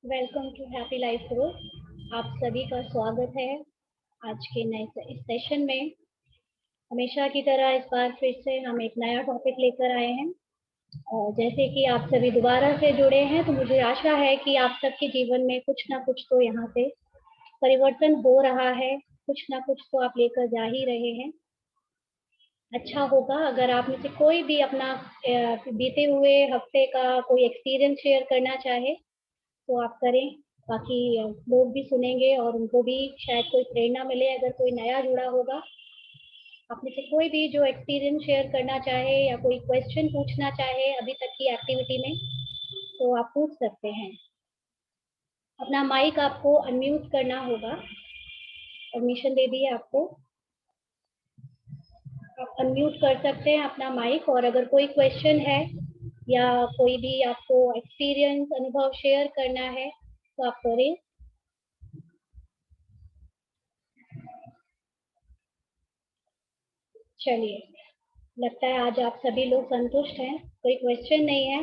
Welcome to happy life group. आप सभी का स्वागत है आज के नए इस सेशन में। हमेशा की तरह इस बार फिर से हम एक नया टॉपिक लेकर आए हैं और जैसे कि आप सभी दोबारा से जुड़े हैं तो मुझे आशा है कि आप सबके जीवन में कुछ ना कुछ तो यहाँ से परिवर्तन हो रहा है, कुछ ना कुछ तो आप लेकर जा ही रहे हैं। अच्छा होगा अगर आप में से कोई भी अपना बीते हुए हफ्ते का कोई एक्सपीरियंस शेयर करना चाहे तो आप करें। बाकी लोग भी सुनेंगे और उनको भी शायद कोई प्रेरणा मिले। अगर कोई नया जुड़ा होगा, आप में से कोई भी जो एक्सपीरियंस शेयर करना चाहे या कोई क्वेश्चन पूछना चाहे अभी तक की एक्टिविटी में, तो आप पूछ सकते हैं। अपना माइक आपको अनम्यूट करना होगा। परमिशन दे दी है आपको, आप अनम्यूट कर सकते हैं अपना माइक। और अगर कोई क्वेश्चन है या कोई भी आपको एक्सपीरियंस अनुभव शेयर करना है तो आप करें। चलिए, लगता है आज आप सभी लोग संतुष्ट हैं, कोई क्वेश्चन नहीं है।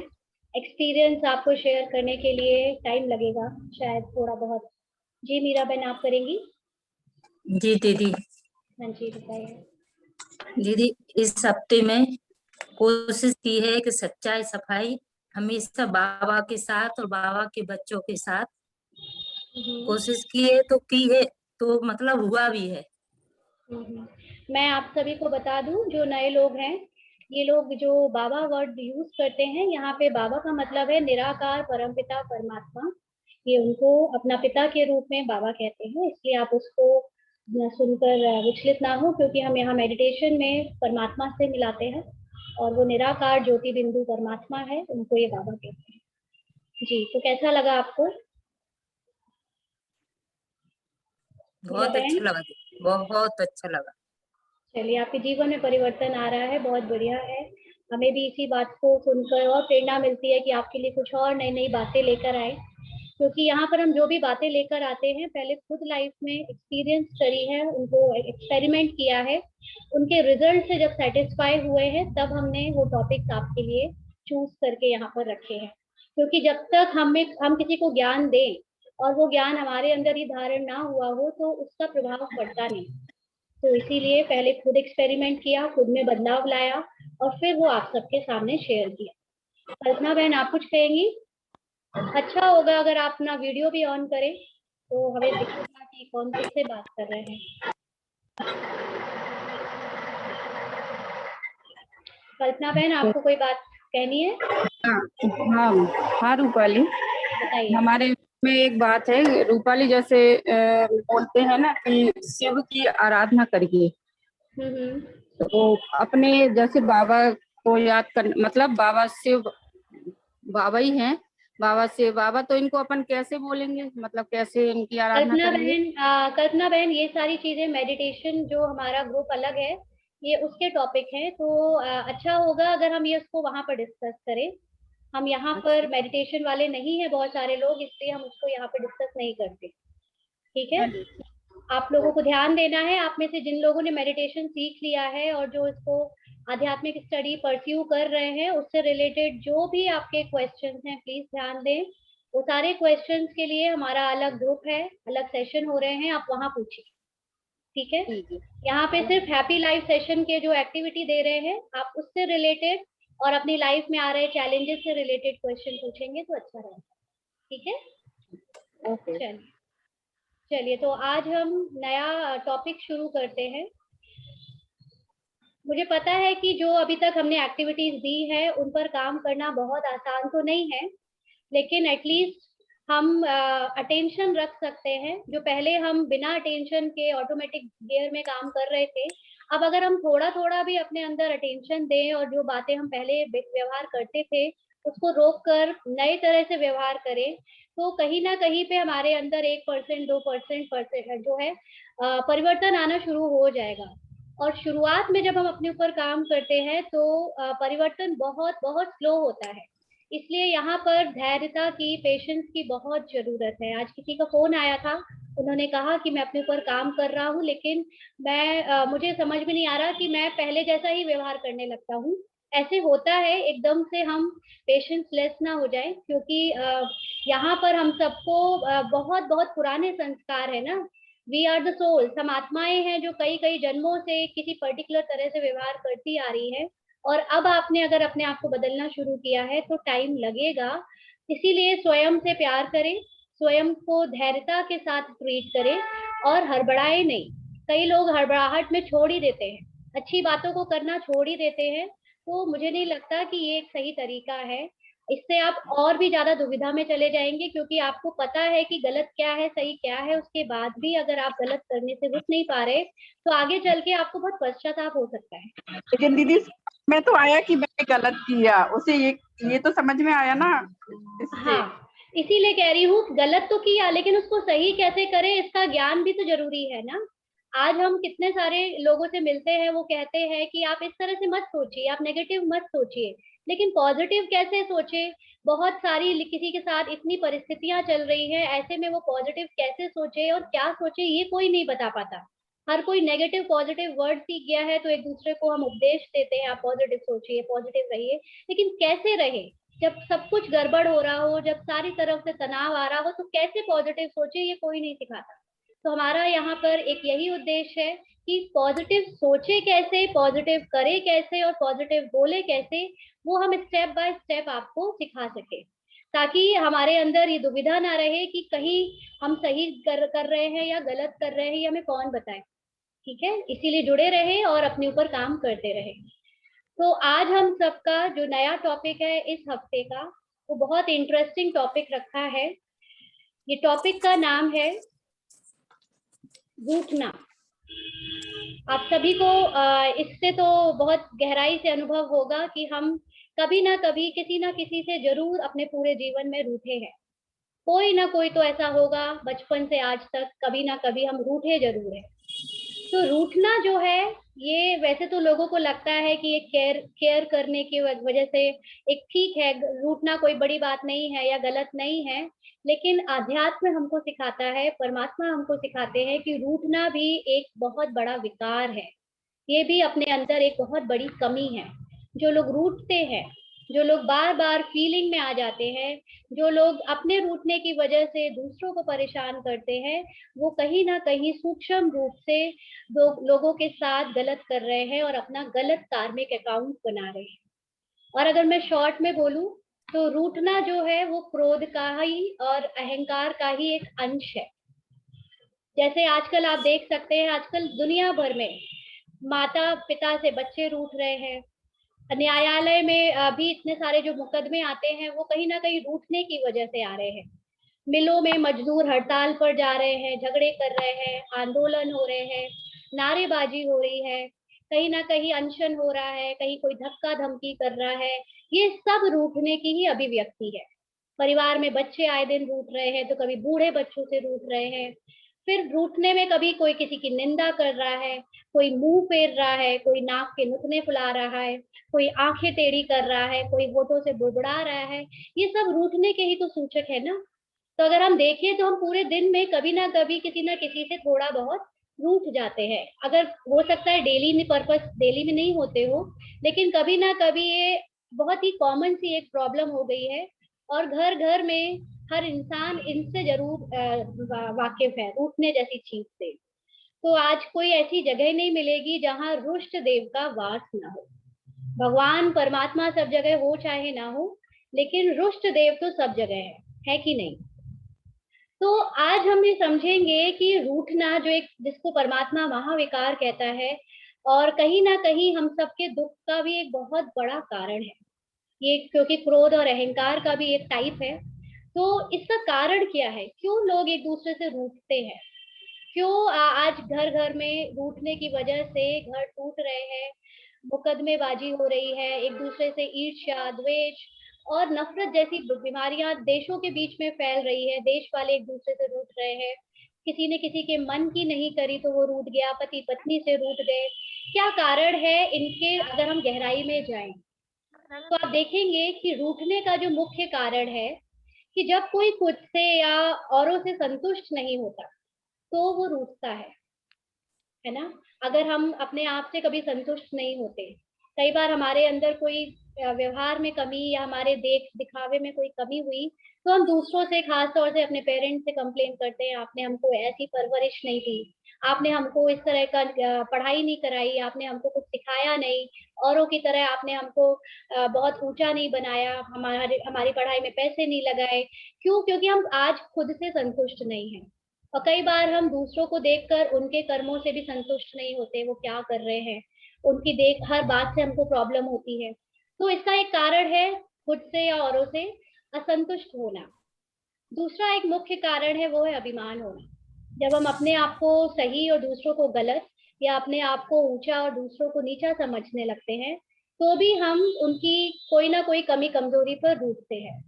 एक्सपीरियंस आपको शेयर करने के लिए टाइम लगेगा शायद थोड़ा बहुत। जी मीरा बहन, आप करेंगी? जी दीदी। हाँ जी, बताइए। दीदी, इस हफ्ते में कोशिश की है कि सच्चाई सफाई हमेशा बाबा के साथ और बाबा के बच्चों के साथ कोशिश की है, तो मतलब हुआ भी है। मैं आप सभी को बता दूं, जो नए लोग हैं, ये लोग जो बाबा वर्ड यूज करते हैं, यहाँ पे बाबा का मतलब है निराकार परमपिता परमात्मा। ये उनको अपना पिता के रूप में बाबा कहते हैं, इसलिए आप उसको सुनकर विचलित ना हो, क्योंकि हम यहाँ मेडिटेशन में परमात्मा से मिलाते हैं और वो निराकार ज्योति बिंदु परमात्मा है, उनको ये बाबा कहते हैं। जी, तो कैसा लगा आपको? बहुत अच्छा लगा दीदी, बहुत अच्छा लगा। चलिए, आपके जीवन में परिवर्तन आ रहा है, बहुत बढ़िया है। हमें भी इसी बात को सुनकर और प्रेरणा मिलती है कि आपके लिए कुछ और नई नई बातें लेकर आए, क्योंकि यहाँ पर हम जो भी बातें लेकर आते हैं पहले खुद लाइफ में एक्सपीरियंस करी है, उनको एक्सपेरिमेंट किया है, उनके रिजल्ट से जब सेटिस्फाई हुए हैं तब हमने वो टॉपिक्स आपके लिए चूज करके यहाँ पर रखे हैं। क्योंकि जब तक हम किसी को ज्ञान दें और वो ज्ञान हमारे अंदर ही धारण ना हुआ हो तो उसका प्रभाव पड़ता नहीं। तो इसीलिए पहले खुद एक्सपेरिमेंट किया, खुद में बदलाव लाया और फिर वो आप सबके सामने शेयर किया। कल्पना बहन, आप कुछ कहेंगी? अच्छा होगा अगर आप अपना वीडियो भी ऑन करें तो हमें दिखेगा कि कौन किससे बात कर रहे हैं। कल्पना बहन, आपको कोई बात कहनी है? हाँ हाँ रूपाली, बताइए। हमारे में एक बात है। रूपाली जैसे बोलते हैं ना कि शिव की आराधना करिए, तो अपने जैसे बाबा को याद कर, मतलब बाबा शिव बाबा ही हैं। बाबा तो इनको अपन कैसे बोलेंगे, मतलब कैसे इनकी आराधना करेंगे? कल्पना बहन, ये सारी चीजें मेडिटेशन जो हमारा ग्रुप अलग है ये उसके टॉपिक हैं, तो अच्छा होगा अगर हम ये उसको वहां पर डिस्कस करें। हम यहाँ पर मेडिटेशन वाले नहीं है बहुत सारे लोग, इसलिए हम उसको यहाँ पर डिस्कस नहीं करते। ठीक है, आप लोगों को ध्यान देना है। आप में से जिन लोगों ने मेडिटेशन सीख लिया है और जो इसको आध्यात्मिक स्टडी परस्यू कर रहे हैं, उससे रिलेटेड जो भी आपके क्वेश्चंस हैं प्लीज ध्यान दें। वो सारे क्वेश्चंस के लिए हमारा अलग ग्रुप है, अलग सेशन हो रहे हैं, आप वहां पूछिए। ठीक है, यहाँ पे सिर्फ हैप्पी लाइफ सेशन के जो एक्टिविटी दे रहे हैं आप उससे रिलेटेड और अपनी लाइफ में आ रहे चैलेंजेस से रिलेटेड क्वेश्चन पूछेंगे तो अच्छा रहेगा। ठीक है, चलिए चलिए, तो आज हम नया टॉपिक शुरू करते हैं। मुझे पता है कि जो अभी तक हमने एक्टिविटीज दी है उन पर काम करना बहुत आसान तो नहीं है, लेकिन एटलीस्ट हम अटेंशन रख सकते हैं। जो पहले हम बिना अटेंशन के ऑटोमेटिक गियर में काम कर रहे थे, अब अगर हम थोड़ा थोड़ा भी अपने अंदर अटेंशन दें और जो बातें हम पहले व्यवहार करते थे उसको रोक कर नए तरह से व्यवहार करें, तो कहीं ना कहीं पे हमारे अंदर 1% 2% जो है परिवर्तन आना शुरू हो जाएगा। और शुरुआत में जब हम अपने ऊपर काम करते हैं तो परिवर्तन बहुत बहुत स्लो होता है, इसलिए यहाँ पर धैर्यता की, पेशेंस की बहुत जरूरत है। आज किसी का फोन आया था, उन्होंने कहा कि मैं अपने ऊपर काम कर रहा हूँ, लेकिन मुझे समझ में नहीं आ रहा कि मैं पहले जैसा ही व्यवहार करने लगता हूँ। ऐसे होता है, एकदम से हम पेशेंस लेस ना हो जाए, क्योंकि यहाँ पर हम सबको बहुत बहुत पुराने संस्कार है ना, वी आर द सोल्स, हम आत्माएं हैं जो कई कई जन्मों से किसी पर्टिकुलर तरह से व्यवहार करती आ रही है, और अब आपने अगर अपने आप को बदलना शुरू किया है तो टाइम लगेगा। इसीलिए स्वयं से प्यार करें, स्वयं को धैर्यता के साथ ट्रीट करें और हड़बड़ाए नहीं। कई लोग हड़बड़ाहट में छोड़ ही देते हैं, अच्छी बातों को करना छोड़ ही देते हैं। तो मुझे नहीं लगता कि ये एक सही तरीका है। इससे आप और भी ज्यादा दुविधा में चले जाएंगे, क्योंकि आपको पता है कि गलत क्या है सही क्या है, उसके बाद भी अगर आप गलत करने से रुक नहीं पा रहे तो आगे चल के आपको बहुत पश्चाताप हो सकता है। लेकिन दीदी मैं तो आया कि मैंने गलत किया, उसे ये तो समझ में आया ना, इससे। हाँ, इसीलिए कह रही हूँ, गलत तो किया लेकिन उसको सही कैसे करें इसका ज्ञान भी तो जरूरी है ना। आज हम कितने सारे लोगों से मिलते हैं, वो कहते हैं कि आप इस तरह से मत सोचिए, आप नेगेटिव मत सोचिए, लेकिन पॉजिटिव कैसे सोचे। बहुत सारी किसी के साथ इतनी परिस्थितियां चल रही हैं, ऐसे में वो पॉजिटिव कैसे सोचे और क्या सोचे ये कोई नहीं बता पाता। हर कोई नेगेटिव पॉजिटिव वर्ड सीख गया है, तो एक दूसरे को हम उपदेश देते हैं, आप पॉजिटिव सोचिए, पॉजिटिव रहिए, लेकिन कैसे रहे जब सब कुछ गड़बड़ हो रहा हो, जब सारी तरफ से तनाव आ रहा हो, तो कैसे पॉजिटिव सोचे ये कोई नहीं सिखाता। तो हमारा यहाँ पर एक यही उद्देश्य है कि पॉजिटिव सोचे कैसे, पॉजिटिव करे कैसे और पॉजिटिव बोले कैसे, वो हम स्टेप बाय स्टेप आपको सिखा सके, ताकि हमारे अंदर ये दुविधा ना रहे कि कहीं हम सही कर रहे हैं या गलत कर रहे हैं, ये हमें कौन बताए। ठीक है, इसीलिए जुड़े रहे और अपने ऊपर काम करते रहे। तो आज हम सबका जो नया टॉपिक है इस हफ्ते का, वो बहुत इंटरेस्टिंग टॉपिक रखा है। ये टॉपिक का नाम है रूठना। आप सभी को इससे तो बहुत गहराई से अनुभव होगा कि हम कभी ना कभी किसी ना किसी से जरूर अपने पूरे जीवन में रूठे हैं। कोई ना कोई तो ऐसा होगा, बचपन से आज तक कभी ना कभी हम रूठे जरूर हैं। तो रूठना जो है, ये वैसे तो लोगों को लगता है कि ये केयर करने की वजह से एक ठीक है, रूठना कोई बड़ी बात नहीं है या गलत नहीं है, लेकिन आध्यात्म हमको सिखाता है, परमात्मा हमको सिखाते हैं कि रूठना भी एक बहुत बड़ा विकार है। ये भी अपने अंदर एक बहुत बड़ी कमी है। जो लोग रूठते हैं, जो लोग बार बार फीलिंग में आ जाते हैं, जो लोग अपने रूठने की वजह से दूसरों को परेशान करते हैं, वो कहीं ना कहीं सूक्ष्म रूप से लोगों के साथ गलत कर रहे हैं और अपना गलत कार्मिक अकाउंट बना रहे हैं। और अगर मैं शॉर्ट में बोलूं तो रूठना जो है वो क्रोध का ही और अहंकार का ही एक अंश है। जैसे आजकल आप देख सकते हैं, आजकल दुनिया भर में माता पिता से बच्चे रूठ रहे हैं। न्यायालय में अभी इतने सारे जो मुकदमे आते हैं वो कहीं ना कहीं रूठने की वजह से आ रहे हैं। मिलों में मजदूर हड़ताल पर जा रहे हैं, झगड़े कर रहे हैं, आंदोलन हो रहे हैं, नारेबाजी हो रही है, कहीं ना कहीं अनशन हो रहा है, कहीं कोई धक्का धमकी कर रहा है। ये सब रूठने की ही अभिव्यक्ति है। परिवार में बच्चे आए दिन रूठ रहे हैं, तो कभी बूढ़े बच्चों से रूठ रहे हैं। फिर रूठने में कभी कोई किसी की निंदा कर रहा है, कोई मुंह फेर रहा है, कोई नाक के नुकने फुला रहा है, कोई आंखें टेढ़ी कर रहा है, कोई होठों से बुड़बुड़ा रहा है। ये सब रूठने के ही तो सूचक है ना। तो अगर हम देखें तो हम पूरे दिन में कभी ना कभी किसी ना किसी से थोड़ा बहुत रूठ जाते हैं। अगर हो सकता है डेली पर्पस डेली में नहीं होते हो, लेकिन कभी ना कभी ये बहुत ही कॉमन सी एक प्रॉब्लम हो गई है, और घर घर में हर इंसान इनसे जरूर वाकिफ है, रूठने जैसी चीज से। तो आज कोई ऐसी जगह नहीं मिलेगी जहां रुष्ट देव का वास ना हो। भगवान परमात्मा सब जगह हो चाहे ना हो, लेकिन रुष्ट देव तो सब जगह है कि नहीं। तो आज हम ये समझेंगे कि रूठना जो एक जिसको परमात्मा महाविकार कहता है, और कहीं ना कहीं हम सबके दुख का भी एक बहुत बड़ा कारण है ये, क्योंकि क्रोध और अहंकार का भी एक टाइप है। तो इसका कारण क्या है, क्यों लोग एक दूसरे से रूठते हैं, क्यों आज घर घर में रूठने की वजह से घर टूट रहे हैं, मुकदमेबाजी हो रही है, एक दूसरे से ईर्ष्या द्वेष और नफरत जैसी बीमारियां देशों के बीच में फैल रही है। देश वाले एक दूसरे से रूठ रहे हैं, किसी ने किसी के मन की नहीं करी तो वो रूठ गया, पति पत्नी से रूठ गए। क्या कारण है इनके, अगर हम गहराई में जाएं तो आप देखेंगे कि रूठने का जो मुख्य कारण है कि जब कोई खुद से या औरों से संतुष्ट नहीं होता तो वो रूठता है ना। अगर हम अपने आप से कभी संतुष्ट नहीं होते, कई बार हमारे अंदर कोई व्यवहार में कमी या हमारे देख दिखावे में कोई कमी हुई तो हम दूसरों से, खास तौर से अपने पेरेंट्स से कंप्लेन करते हैं, आपने हमको ऐसी परवरिश नहीं दी, आपने हमको इस तरह का पढ़ाई नहीं कराई, आपने हमको कुछ सिखाया नहीं, औरों की तरह आपने हमको बहुत ऊंचा नहीं बनाया, हमारी पढ़ाई में पैसे नहीं लगाए। क्यों? क्योंकि हम आज खुद से संतुष्ट नहीं हैं। और कई बार हम दूसरों को देखकर उनके कर्मों से भी संतुष्ट नहीं होते, वो क्या कर रहे हैं, उनकी देख हर बात से हमको प्रॉब्लम होती है। तो इसका एक कारण है खुद से या औरों से असंतुष्ट होना। दूसरा एक मुख्य कारण है, वो है अभिमान होना। जब हम अपने आप को सही और दूसरों को गलत, या अपने आप को ऊंचा और दूसरों को नीचा समझने लगते हैं, तो भी हम उनकी कोई ना कोई कमी कमजोरी पर रूठते हैं।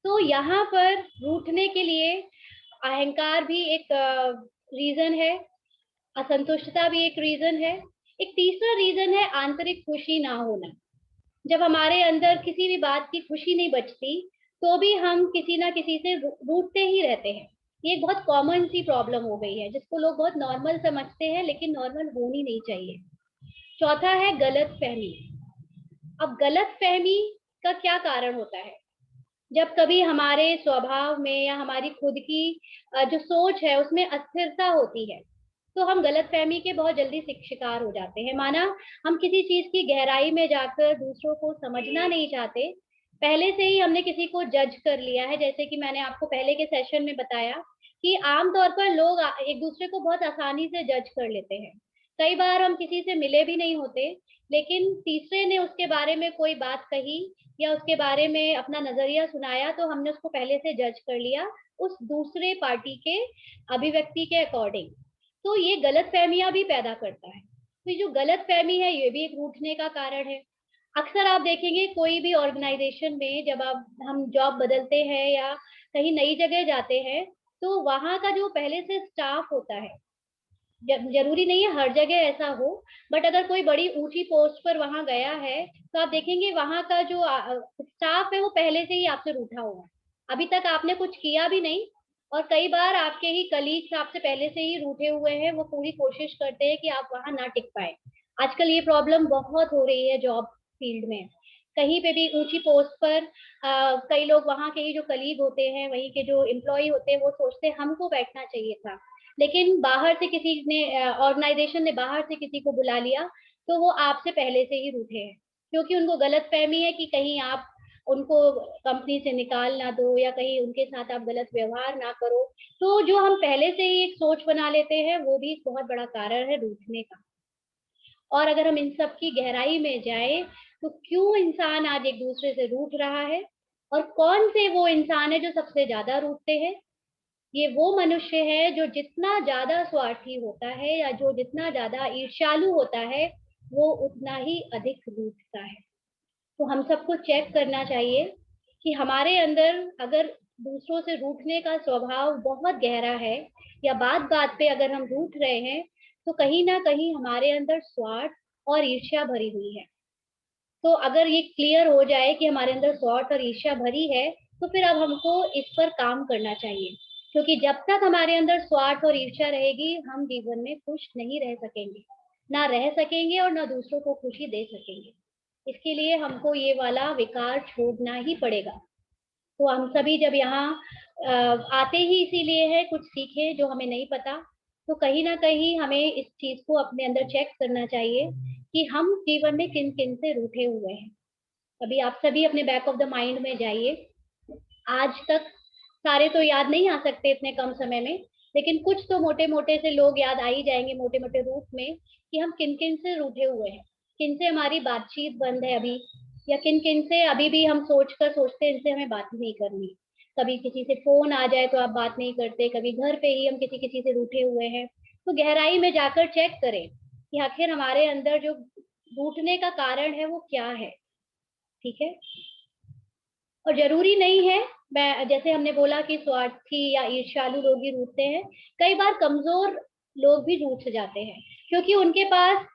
तो यहाँ पर रूठने के लिए अहंकार भी एक रीजन है, असंतुष्टता भी एक रीजन है। एक तीसरा रीजन है आंतरिक खुशी ना होना। जब हमारे अंदर किसी भी बात की खुशी नहीं बचती, तो भी हम किसी ना किसी से रूठते ही रहते हैं। ये एक बहुत कॉमन सी प्रॉब्लम हो गई है, जिसको लोग बहुत नॉर्मल समझते हैं, लेकिन नॉर्मल होनी नहीं चाहिए। चौथा है गलत फहमी। अब गलत फहमी का क्या कारण होता है? जब कभी हमारे स्वभाव में या हमारी खुद की जो सोच है उसमें अस्थिरता होती है, तो हम गलतफहमी के बहुत जल्दी शिकार हो जाते हैं। माना हम किसी चीज की गहराई में जाकर दूसरों को समझना नहीं चाहते, पहले से ही हमने किसी को जज कर लिया है। जैसे कि मैंने आपको पहले के सेशन में बताया कि आमतौर पर लोग एक दूसरे को बहुत आसानी से जज कर लेते हैं। कई बार हम किसी से मिले भी नहीं होते, लेकिन तीसरे ने उसके बारे में कोई बात कही या उसके बारे में अपना नजरिया सुनाया, तो हमने उसको पहले से जज कर लिया उस दूसरे पार्टी के अभिव्यक्ति के अकॉर्डिंग। तो ये गलत फहमियां भी पैदा करता है। तो ये जो गलत फहमी है, ये भी एक रूठने का कारण है। अक्सर आप देखेंगे कोई भी ऑर्गेनाइजेशन में जब हम जॉब बदलते हैं या कहीं नई जगह जाते हैं, तो वहाँ का जो पहले से स्टाफ होता है, जरूरी नहीं है हर जगह ऐसा हो, बट अगर कोई बड़ी ऊंची पोस्ट पर वहां गया है, तो आप देखेंगे वहां का जो स्टाफ है वो पहले से ही आपसे रूठा हुआ है। अभी तक आपने कुछ किया भी नहीं, और कई बार आपके ही कलीग्स आपसे पहले से ही रूठे हुए हैं। वो पूरी कोशिश करते हैं कि आप वहां ना टिक पाए। आजकल ये प्रॉब्लम बहुत हो रही है जॉब फील्ड में। कहीं पे भी ऊंची पोस्ट पर कई लोग, वहां के ही जो कलीग होते हैं, वहीं के जो एम्प्लॉय होते हैं, वो सोचते हैं हमको बैठना चाहिए था, लेकिन बाहर से किसी ने, ऑर्गेनाइजेशन ने बाहर से किसी को बुला लिया, तो वो आपसे पहले से ही रूठे हैं, क्योंकि उनको गलत फहमी है कि कहीं आप उनको कंपनी से निकाल ना दो या कहीं उनके साथ आप गलत व्यवहार ना करो। तो जो हम पहले से ही एक सोच बना लेते हैं, वो भी एक बहुत बड़ा कारण है रूठने का। और अगर हम इन सब की गहराई में जाए, तो क्यों इंसान आज एक दूसरे से रूठ रहा है, और कौन से वो इंसान है जो सबसे ज्यादा रूठते हैं? ये वो मनुष्य है जो जितना ज्यादा स्वार्थी होता है या जो जितना ज्यादा ईर्ष्यालु होता है, वो उतना ही अधिक रूठता है। तो हम सबको चेक करना चाहिए कि हमारे अंदर अगर दूसरों से रूठने का स्वभाव बहुत गहरा है, या बात बात पे अगर हम रूठ रहे हैं, तो कहीं ना कहीं हमारे अंदर स्वार्थ और ईर्ष्या भरी हुई है। तो अगर ये क्लियर हो जाए कि हमारे अंदर स्वार्थ और ईर्ष्या भरी है, तो फिर अब हमको इस पर काम करना चाहिए, क्योंकि जब तक हमारे अंदर स्वार्थ और ईर्ष्या रहेगी, हम जीवन में खुश नहीं रह सकेंगे, ना रह सकेंगे और ना दूसरों को खुशी दे सकेंगे। इसके लिए हमको ये वाला विकार छोड़ना ही पड़ेगा। तो हम सभी जब यहाँ आते ही इसीलिए है, कुछ सीखे जो हमें नहीं पता। तो कहीं ना कहीं हमें इस चीज को अपने अंदर चेक करना चाहिए कि हम जीवन में किन किन से रूठे हुए हैं। अभी आप सभी अपने बैक ऑफ द माइंड में जाइए। आज तक सारे तो याद नहीं आ सकते इतने कम समय में, लेकिन कुछ तो मोटे मोटे से लोग याद आ ही जाएंगे, मोटे मोटे रूप में, कि हम किन किन से रूठे हुए हैं, किन से हमारी बातचीत बंद है अभी, या किन किन से अभी भी हम सोचते हैं इनसे हमें बात नहीं करनी। कभी किसी से फोन आ जाए तो आप बात नहीं करते, कभी घर पे ही हम किसी किसी से रूठे हुए हैं। तो गहराई में जाकर चेक करें कि आखिर हमारे अंदर जो रूठने का कारण है वो क्या है। ठीक है? और जरूरी नहीं है, मैं जैसे हमने बोला कि स्वार्थी या ईर्ष्यालु लोग ही रूठते हैं, कई बार कमजोर लोग भी रूठ जाते हैं, क्योंकि उनके पास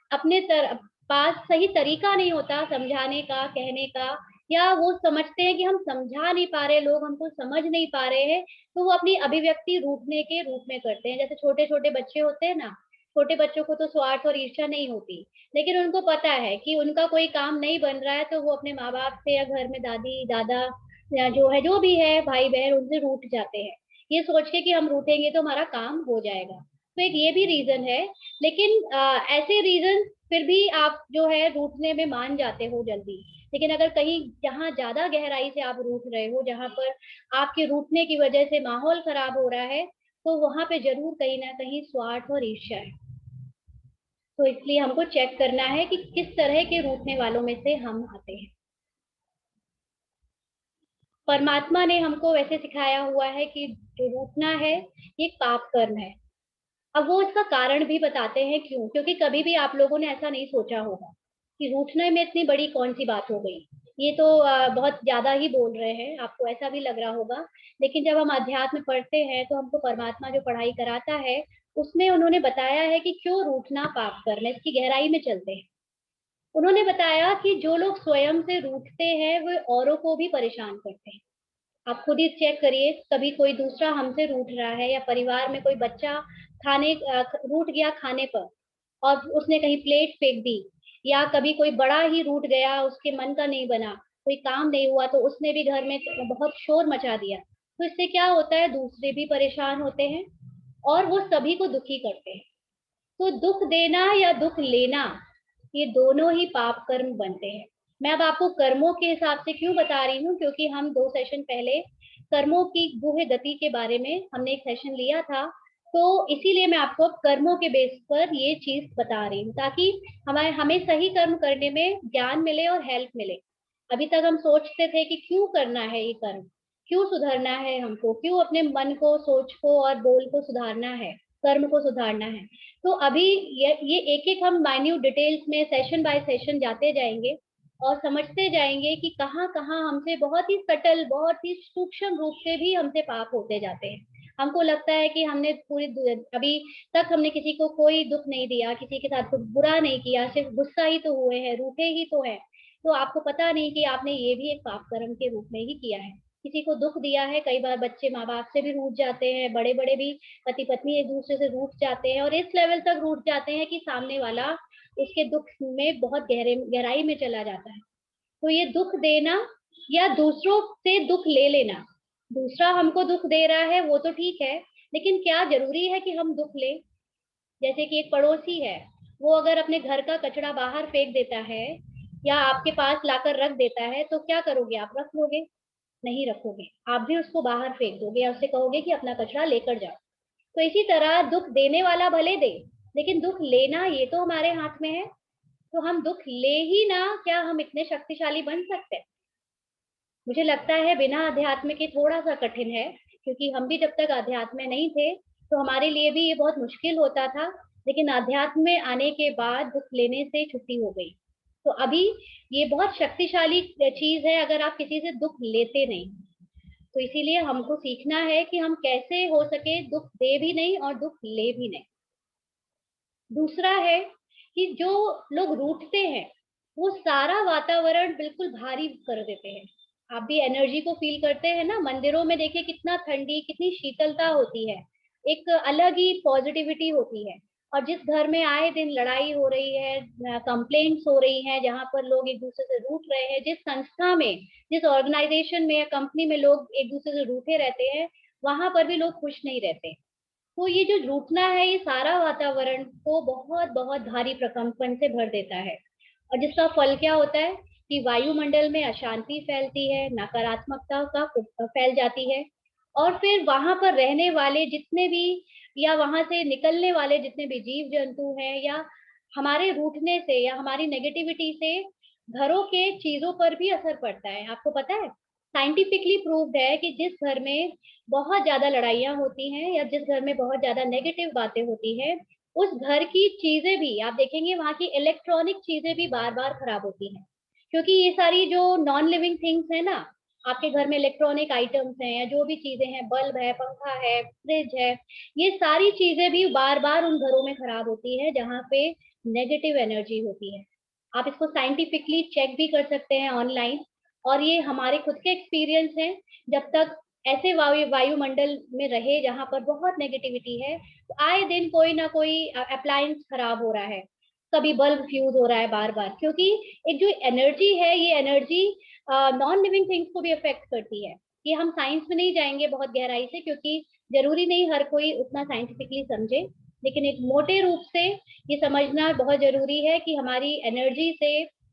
पास सही तरीका नहीं होता समझाने का, कहने का, या वो समझते हैं कि हम समझा नहीं पा रहे, लोग हमको समझ नहीं पा रहे हैं, तो वो अपनी अभिव्यक्ति रूठने के रूप में करते हैं। जैसे छोटे छोटे बच्चे होते हैं ना, छोटे बच्चों को तो स्वार्थ और ईर्ष्या नहीं होती, लेकिन उनको पता है कि उनका कोई काम नहीं बन रहा है तो वो अपने माँ बाप से या घर में दादी दादा या जो है जो भी है भाई बहन उनसे रूठ जाते हैं, ये सोच के कि हम रूठेंगे तो हमारा काम हो जाएगा। तो एक ये भी रीजन है। लेकिन ऐसे रीजन फिर भी आप जो है रूठने में मान जाते हो जल्दी। लेकिन अगर कहीं जहाँ ज्यादा गहराई से आप रूठ रहे हो, जहाँ पर आपके रूठने की वजह से माहौल खराब हो रहा है, तो वहां पे जरूर कहीं ना कहीं स्वार्थ और ईर्ष्या है। तो इसलिए हमको चेक करना है कि किस तरह के रूठने वालों में से हम आते हैं। परमात्मा ने हमको वैसे सिखाया हुआ है कि जो रूठना है ये पाप कर्म है। अब वो इसका कारण भी बताते हैं क्यों, क्योंकि कभी भी आप लोगों ने ऐसा नहीं सोचा होगा कि रूठने में इतनी बड़ी कौन सी बात हो गई, ये तो बहुत ज्यादा ही बोल रहे हैं, आपको ऐसा भी लग रहा होगा। लेकिन जब हम अध्यात्म पढ़ते हैं तो हमको परमात्मा जो पढ़ाई कराता है उसमें उन्होंने बताया है कि क्यों रूठना पाप कर्म है। इसकी गहराई में चलते हैं। उन्होंने बताया कि जो लोग स्वयं से रूठते हैं वो औरों को भी परेशान करते हैं। आप खुद ही चेक करिए, कभी कोई दूसरा हमसे रूठ रहा है या परिवार में कोई बच्चा रूठ गया खाने पर और उसने कहीं प्लेट फेंक दी, या कभी कोई बड़ा ही रूठ गया, उसके मन का नहीं बना, कोई काम नहीं हुआ तो उसने भी घर में बहुत शोर मचा दिया, तो इससे क्या होता है, दूसरे भी परेशान होते हैं और वो सभी को दुखी करते हैं। तो दुख देना या दुख लेना ये दोनों ही पाप कर्म बनते हैं। मैं अब आपको कर्मों के हिसाब से क्यों बता रही हूँ, क्योंकि हम 2 सेशन पहले कर्मों की गुह्य गति के बारे में हमने एक सेशन लिया था, तो इसीलिए मैं आपको अब कर्मों के बेस पर ये चीज बता रही हूँ ताकि हमें सही कर्म करने में ज्ञान मिले और हेल्प मिले। अभी तक हम सोचते थे कि क्यों करना है ये कर्म, क्यों सुधरना है हमको, क्यों अपने मन को, सोच को और बोल को सुधारना है, कर्म को सुधारना है। तो अभी ये एक एक हम माइन्यूट डिटेल्स में सेशन बाय सेशन जाते जाएंगे और समझते जाएंगे कि कहाँ कहाँ हमसे बहुत ही सटल, बहुत ही सूक्ष्म रूप से भी हमसे पाप होते जाते हैं। हमको लगता है कि हमने अभी तक हमने किसी को कोई दुख नहीं दिया, किसी के साथ कुछ बुरा नहीं किया, सिर्फ गुस्सा ही तो हुए हैं, रूठे ही तो है। तो आपको पता नहीं कि आपने ये भी एक पाप कर्म के रूप में ही किया है। किसी को दुख दिया है, कई बार बच्चे माँ बाप से भी रूठ जाते हैं, बड़े बड़े भी पति पत्नी एक दूसरे से रूठ जाते हैं और इस लेवल तक रूठ जाते हैं कि सामने वाला उसके दुख में बहुत गहराई में चला जाता है। तो ये दुख देना या दूसरों से दुख ले लेना, दूसरा हमको दुख दे रहा है वो तो ठीक है, लेकिन क्या जरूरी है कि हम दुख ले? जैसे कि एक पड़ोसी है, वो अगर अपने घर का कचरा बाहर फेंक देता है या आपके पास लाकर रख देता है, तो क्या करोगे आप? रख लोगे? नहीं रखोगे, आप भी उसको बाहर फेंक दोगे या उससे कहोगे कि अपना कचरा लेकर जाओ। तो इसी तरह दुख देने वाला भले दे, लेकिन दुख लेना ये तो हमारे हाथ में है। तो हम दुख ले ही ना, क्या हम इतने शक्तिशाली बन सकते हैं? मुझे लगता है बिना अध्यात्म के थोड़ा सा कठिन है, क्योंकि हम भी जब तक अध्यात्म में नहीं थे तो हमारे लिए भी ये बहुत मुश्किल होता था, लेकिन अध्यात्म में आने के बाद दुख लेने से छुट्टी हो गई। तो अभी ये बहुत शक्तिशाली चीज है अगर आप किसी से दुख लेते नहीं। तो इसीलिए हमको सीखना है कि हम कैसे हो सके दुख दे भी नहीं और दुख ले भी नहीं। दूसरा है कि जो लोग रूठते हैं वो सारा वातावरण बिल्कुल भारी कर देते हैं। आप भी एनर्जी को फील करते हैं ना, मंदिरों में देखिए कितना ठंडी, कितनी शीतलता होती है, एक अलग ही पॉजिटिविटी होती है। और जिस घर में आए दिन लड़ाई हो रही है, कंप्लेंट्स हो रही हैं, जहाँ पर लोग एक दूसरे से रूठ रहे हैं, जिस संस्था में, जिस ऑर्गेनाइजेशन में या कंपनी में लोग एक दूसरे से रूठे रहते हैं, वहां पर भी लोग खुश नहीं रहते। तो ये जो रूठना है ये सारा वातावरण को बहुत बहुत भारी प्रकंपन से भर देता है। और जिसका फल क्या होता है कि वायुमंडल में अशांति फैलती है, नकारात्मकता का फैल जाती है। और फिर वहां पर रहने वाले जितने भी या वहां से निकलने वाले जितने भी जीव जंतु हैं, या हमारे रूठने से या हमारी नेगेटिविटी से घरों के चीजों पर भी असर पड़ता है। आपको पता है, साइंटिफिकली प्रूव्ड है कि जिस घर में बहुत ज्यादा लड़ाइयाँ होती हैं या जिस घर में बहुत ज्यादा नेगेटिव बातें होती हैं, उस घर की चीजें भी आप देखेंगे, वहां की इलेक्ट्रॉनिक चीजें भी बार बार खराब होती हैं। क्योंकि ये सारी जो नॉन लिविंग थिंग्स है ना, आपके घर में इलेक्ट्रॉनिक आइटम्स हैं या जो भी चीजें हैं, बल्ब है, पंखा है, फ्रिज है, ये सारी चीजें भी बार बार उन घरों में खराब होती है जहाँ पे नेगेटिव एनर्जी होती है। आप इसको साइंटिफिकली चेक भी कर सकते हैं ऑनलाइन, और ये हमारे खुद के एक्सपीरियंस हैं। जब तक ऐसे वायुमंडल में रहे जहां पर बहुत नेगेटिविटी है, तो आए दिन कोई ना कोई अप्लायंस खराब हो रहा है, कभी बल्ब फ्यूज हो रहा है बार बार, क्योंकि एक जो एनर्जी है, ये एनर्जी नॉन लिविंग थिंग्स को भी अफेक्ट करती है। ये हम साइंस में नहीं जाएंगे बहुत गहराई से, क्योंकि जरूरी नहीं हर कोई उतना साइंटिफिकली समझे, लेकिन एक मोटे रूप से ये समझना बहुत जरूरी है कि हमारी एनर्जी से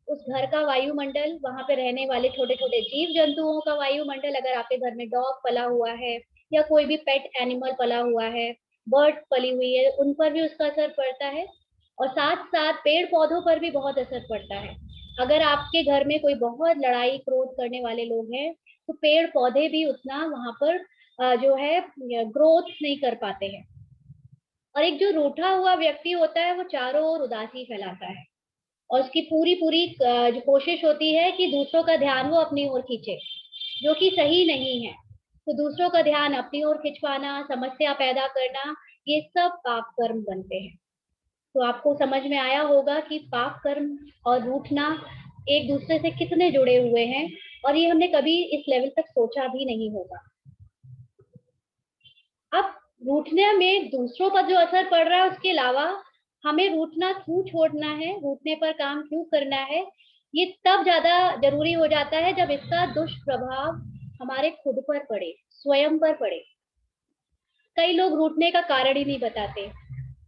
उस घर का वायुमंडल, वहां पे रहने वाले छोटे छोटे जीव जंतुओं का वायुमंडल, अगर आपके घर में डॉग पला हुआ है या कोई भी पेट एनिमल पला हुआ है, बर्ड पली हुई है, उन पर भी उसका असर पड़ता है। और साथ साथ पेड़ पौधों पर भी बहुत असर पड़ता है। अगर आपके घर में कोई बहुत लड़ाई क्रोध करने वाले लोग हैं, तो पेड़ पौधे भी उतना वहां पर जो है ग्रोथ नहीं कर पाते हैं। और एक जो रूठा हुआ व्यक्ति होता है, वो चारों ओर उदासी फैलाता है, और उसकी पूरी पूरी जो कोशिश होती है कि दूसरों का ध्यान वो अपनी ओर खींचे, जो कि सही नहीं है। तो दूसरों का ध्यान अपनी ओर खिंचवाना, समस्या पैदा करना, ये सब पाप कर्म बनते हैं। तो आपको समझ में आया होगा कि पाप कर्म और रूठना एक दूसरे से कितने जुड़े हुए हैं, और ये हमने कभी इस लेवल तक सोचा भी नहीं होगा। अब रूठने में दूसरों पर जो असर पड़ रहा है, उसके अलावा हमें रूठना क्यों छोड़ना है, रूठने पर काम क्यों करना है, ये तब ज्यादा जरूरी हो जाता है जब इसका दुष्प्रभाव हमारे खुद पर पड़े, स्वयं पर पड़े। कई लोग रूठने का कारण ही नहीं बताते,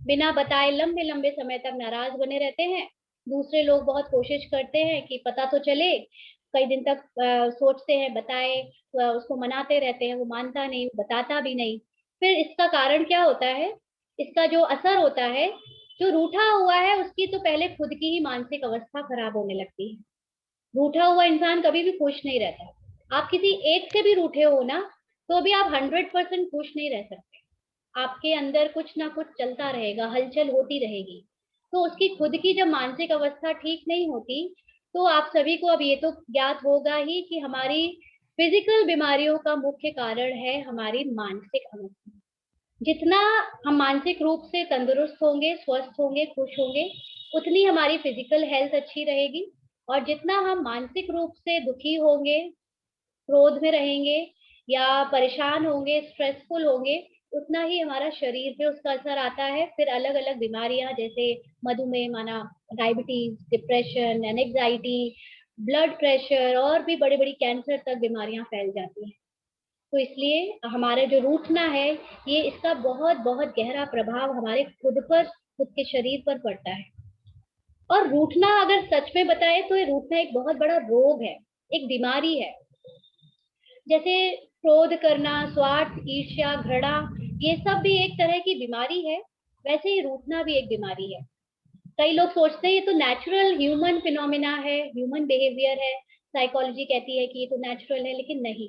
बिना बताए लंबे लंबे समय तक नाराज बने रहते हैं। दूसरे लोग बहुत कोशिश करते हैं कि पता तो चले, कई दिन तक सोचते हैं बताए, उसको मनाते रहते हैं, वो मानता नहीं, बताता भी नहीं। फिर इसका कारण क्या होता है, इसका जो असर होता है, जो रूठा हुआ है उसकी तो पहले खुद की ही मानसिक अवस्था खराब होने लगती है। रूठा हुआ इंसान कभी भी खुश नहीं रहता। आप किसी एक से भी रूठे हो ना, तो भी आप 100% खुश नहीं रह सकते। आपके अंदर कुछ ना कुछ चलता रहेगा, हलचल होती रहेगी। तो उसकी खुद की जब मानसिक अवस्था ठीक नहीं होती, तो आप सभी को अब ये तो ज्ञात होगा ही कि हमारी फिजिकल बीमारियों का मुख्य कारण है हमारी मानसिक अवस्था। जितना हम मानसिक रूप से तंदुरुस्त होंगे, स्वस्थ होंगे, खुश होंगे, उतनी हमारी फिजिकल हेल्थ अच्छी रहेगी। और जितना हम मानसिक रूप से दुखी होंगे, क्रोध में रहेंगे या परेशान होंगे, स्ट्रेसफुल होंगे, उतना ही हमारा शरीर पे उसका असर आता है। फिर अलग अलग बीमारियां, जैसे मधुमेह, माना diabetes, depression, anxiety, blood pressure, और भी बड़ी बड़ी कैंसर तक बीमारियां फैल जाती हैं। तो इसलिए हमारे जो रूठना है, ये इसका बहुत बहुत गहरा प्रभाव हमारे खुद पर, खुद के शरीर पर पड़ता है। और रूठना अगर सच में बताए तो ये रूठना एक बहुत बड़ा रोग है, एक बीमारी है। जैसे क्रोध करना, स्वार्थ, ईर्ष्या, घृणा, ये सब भी एक तरह की बीमारी है, वैसे ही रूठना भी एक बीमारी है। कई लोग सोचते हैं ये तो नेचुरल ह्यूमन फिनोमिना है, ह्यूमन बिहेवियर है, साइकोलॉजी कहती है कि ये तो नेचुरल है, लेकिन नहीं।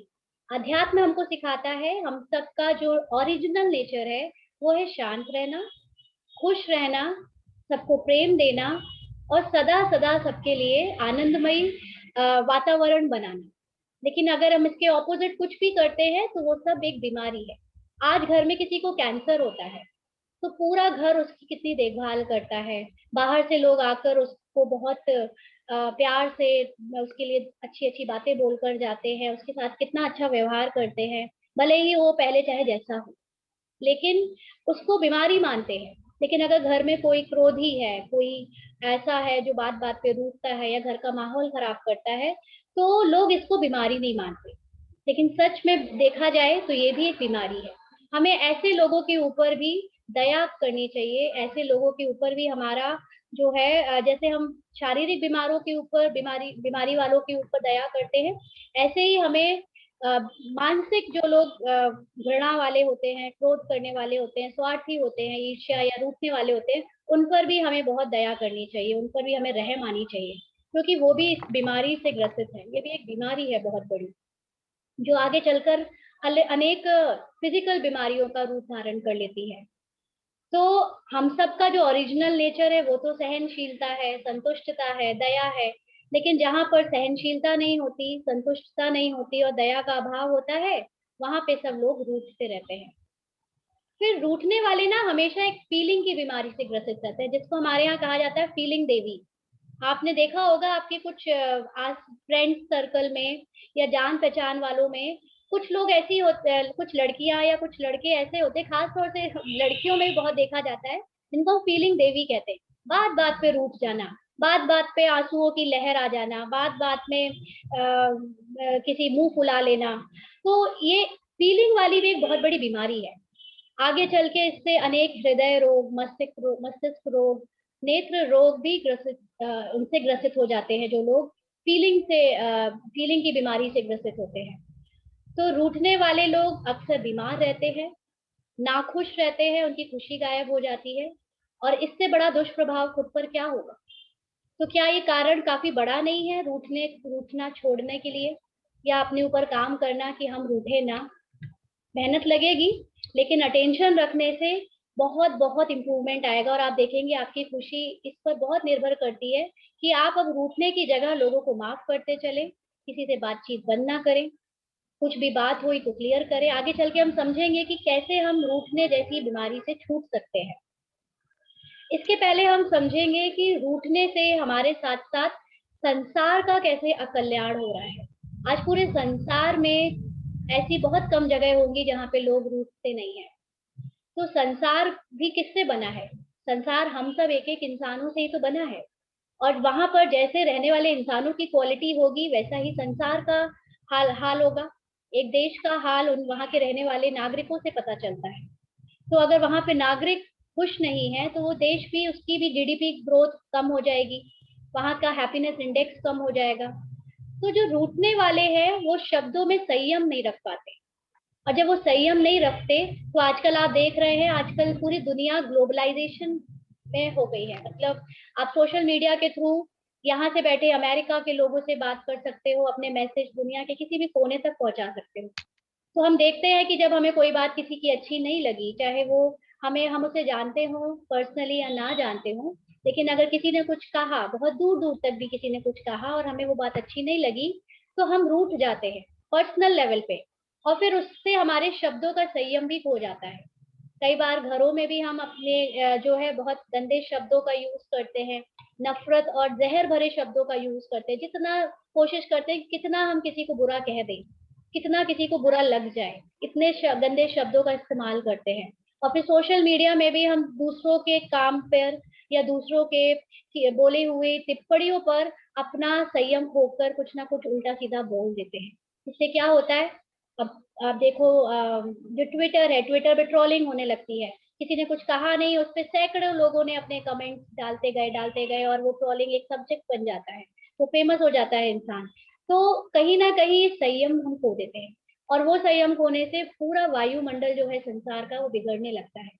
अध्यात्म हमको सिखाता है, हम सबका जो ओरिजिनल नेचर है वो है शांत रहना, खुश रहना, सबको प्रेम देना, और सदा सदा सबके लिए आनंदमयी वातावरण बनाना। लेकिन अगर हम इसके ऑपोजिट कुछ भी करते हैं, तो वो सब एक बीमारी है। आज घर में किसी को कैंसर होता है, तो पूरा घर उसकी कितनी देखभाल करता है, बाहर से लोग आकर उसको बहुत प्यार से उसके लिए अच्छी अच्छी बातें बोलकर जाते हैं, उसके साथ कितना अच्छा व्यवहार करते हैं, भले ही वो पहले चाहे जैसा हो, लेकिन उसको बीमारी मानते हैं। लेकिन अगर घर में कोई क्रोधी है, कोई ऐसा है जो बात बात पे रूठता है या घर का माहौल खराब करता है, तो लोग इसको बीमारी नहीं मानते। लेकिन सच में देखा जाए तो ये भी एक बीमारी है। हमें ऐसे लोगों के ऊपर भी दया करनी चाहिए, ऐसे लोगों के ऊपर भी हमारा जो है, जैसे हम शारीरिक बीमारों के ऊपर, बीमारी वालों के ऊपर दया करते हैं, ऐसे ही हमें मानसिक जो लोग घृणा वाले होते हैं, क्रोध करने वाले होते हैं, स्वार्थी होते हैं, ईर्ष्या या रूठने वाले होते हैं, उन पर भी हमें बहुत दया करनी चाहिए, उन पर भी हमें रहम आनी चाहिए, क्योंकि वो भी इस बीमारी से ग्रसित है। ये भी एक बीमारी है बहुत बड़ी, जो आगे चलकर अनेक फिजिकल बीमारियों का रूप धारण कर लेती है। तो हम सबका जो ओरिजिनल नेचर है वो तो सहनशीलता है, संतुष्टता है, दया है। लेकिन जहां पर सहनशीलता नहीं होती, संतुष्टता नहीं होती और दया का अभाव होता है, वहां पे सब लोग रूठते रहते हैं। फिर रूठने वाले ना हमेशा एक फीलिंग की बीमारी से ग्रसित रहते हैं, जिसको हमारे यहाँ कहा जाता है फीलिंग देवी। आपने देखा होगा आपके कुछ फ्रेंड्स सर्कल में या जान पहचान वालों में कुछ लोग ऐसे होते हैं, कुछ लड़कियां या कुछ लड़के ऐसे होते हैं, खास तौर से लड़कियों में भी बहुत देखा जाता है, जिनको फीलिंग देवी कहते हैं। बात बात पे रूठ जाना, बात बात पे आंसुओं की लहर आ जाना, बात बात में किसी मुंह फुला लेना। तो ये फीलिंग वाली भी एक बहुत बड़ी बीमारी है। आगे चल के इससे अनेक हृदय रोग, मस्तिष्क रोग, नेत्र रोग भी उनसे ग्रसित हो जाते हैं, जो लोग फीलिंग की बीमारी से ग्रसित होते हैं। तो रूठने वाले लोग अक्सर बीमार रहते हैं, नाखुश रहते हैं, उनकी खुशी गायब हो जाती है, और इससे बड़ा दुष्प्रभाव खुद पर क्या होगा। तो क्या ये कारण काफी बड़ा नहीं है रूठना छोड़ने के लिए, या अपने ऊपर काम करना कि हम रूठे ना। मेहनत लगेगी, लेकिन अटेंशन रखने से बहुत बहुत इम्प्रूवमेंट आएगा, और आप देखेंगे आपकी खुशी इस पर बहुत निर्भर करती है कि आप अब रूठने की जगह लोगों को माफ करते चले, किसी से बातचीत बंद ना करें, कुछ भी बात हुई तो क्लियर करें। आगे चल के हम समझेंगे कि कैसे हम रूठने जैसी बीमारी से छूट सकते हैं। इसके पहले हम समझेंगे कि रूठने से हमारे साथ साथ संसार का कैसे अकल्याण हो रहा है। आज पूरे संसार में ऐसी बहुत कम जगह होंगी जहाँ पे लोग रूठते नहीं है। तो संसार भी किससे बना है? संसार हम सब एक एक इंसानों से ही तो बना है, और वहां पर जैसे रहने वाले इंसानों की क्वालिटी होगी, वैसा ही संसार का हाल होगा। एक देश का हाल उन वहां के रहने वाले नागरिकों से पता चलता है। तो अगर वहां पे नागरिक खुश नहीं है, तो वो देश भी, उसकी भी जीडीपी ग्रोथ कम हो जाएगी, वहां का हैप्पीनेस इंडेक्स कम हो जाएगा। तो जो रूठने वाले हैं वो शब्दों में संयम नहीं रख पाते, और जब वो संयम नहीं रखते तो आजकल आप देख रहे हैं, आजकल पूरी दुनिया ग्लोबलाइजेशन में हो गई है। मतलब आप सोशल मीडिया के थ्रू यहाँ से बैठे अमेरिका के लोगों से बात कर सकते हो, अपने मैसेज दुनिया के किसी भी कोने तक पहुंचा सकते हो। तो हम देखते हैं कि जब हमें कोई बात किसी की अच्छी नहीं लगी, चाहे वो हम उसे जानते हो पर्सनली या ना जानते हो, लेकिन अगर किसी ने कुछ कहा, बहुत दूर दूर तक भी किसी ने कुछ कहा और हमें वो बात अच्छी नहीं लगी, तो हम रूठ जाते हैं पर्सनल लेवल पे, और फिर उससे हमारे शब्दों का संयम भी खो जाता है। कई बार घरों में भी हम अपने जो है बहुत गंदे शब्दों का यूज करते हैं, नफरत और जहर भरे शब्दों का यूज करते हैं। जितना कोशिश करते हैं कितना हम किसी को बुरा कह दें, कितना किसी को बुरा लग जाए, इतने गंदे शब्दों का इस्तेमाल करते हैं। और फिर सोशल मीडिया में भी हम दूसरों के काम पर या दूसरों के बोले हुए टिप्पणियों पर अपना संयम खोकर कुछ ना कुछ उल्टा सीधा बोल देते हैं। इससे क्या होता है, अब आप देखो, जो ट्विटर है, ट्विटर पे ट्रोलिंग होने लगती है। किसी ने कुछ कहा नहीं, उस पर सैकड़ों लोगों ने अपने कमेंट्स डालते गए और वो ट्रोलिंग एक सब्जेक्ट बन जाता है, वो फेमस हो जाता है इंसान। तो कहीं ना कहीं संयम हम खो देते हैं, और वो संयम खोने से पूरा वायुमंडल जो है संसार का, वो बिगड़ने लगता है।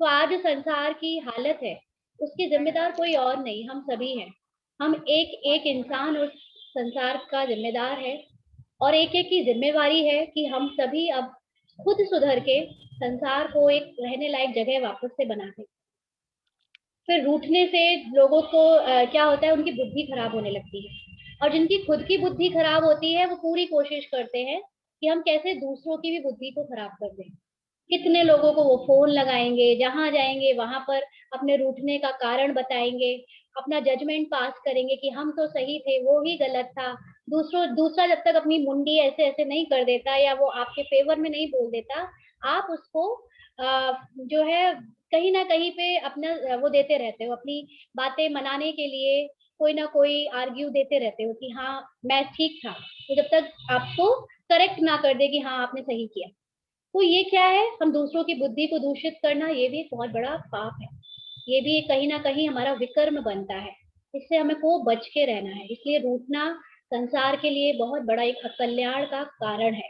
तो आज जो संसार की हालत है, उसकी जिम्मेदार कोई और नहीं, हम सभी हैं। हम एक एक इंसान उस संसार का जिम्मेदार है, और एक एक की जिम्मेवारी है कि हम सभी अब खुद सुधर के संसार को एक रहने लायक जगह वापस से बना दें। फिर रूठने से लोगों को क्या होता है, उनकी बुद्धि खराब होने लगती है, और जिनकी खुद की बुद्धि खराब होती है वो पूरी कोशिश करते हैं कि हम कैसे दूसरों की भी बुद्धि को खराब कर दें। कितने लोगों को वो फोन लगाएंगे, जहां जाएंगे वहां पर अपने रूठने का कारण बताएंगे, अपना जजमेंट पास करेंगे कि हम तो सही थे, वो ही गलत था। दूसरा जब तक अपनी मुंडी ऐसे ऐसे नहीं कर देता, या वो आपके फेवर में नहीं बोल देता, आप उसको जो है कहीं ना कहीं पे अपना वो देते रहते हो, अपनी बातें मनाने के लिए कोई ना कोई आर्ग्यू देते रहते हो कि हाँ मैं ठीक था, तो जब तक आपको करेक्ट ना कर दे कि हाँ आपने सही किया। तो ये क्या है, हम दूसरों की बुद्धि को दूषित करना, ये भी एक बहुत बड़ा पाप है। ये भी कहीं ना कहीं हमारा विकर्म बनता है, इससे हमें को बच के रहना है। इसलिए रूठना संसार के लिए बहुत बड़ा एक अकल्याण का कारण है।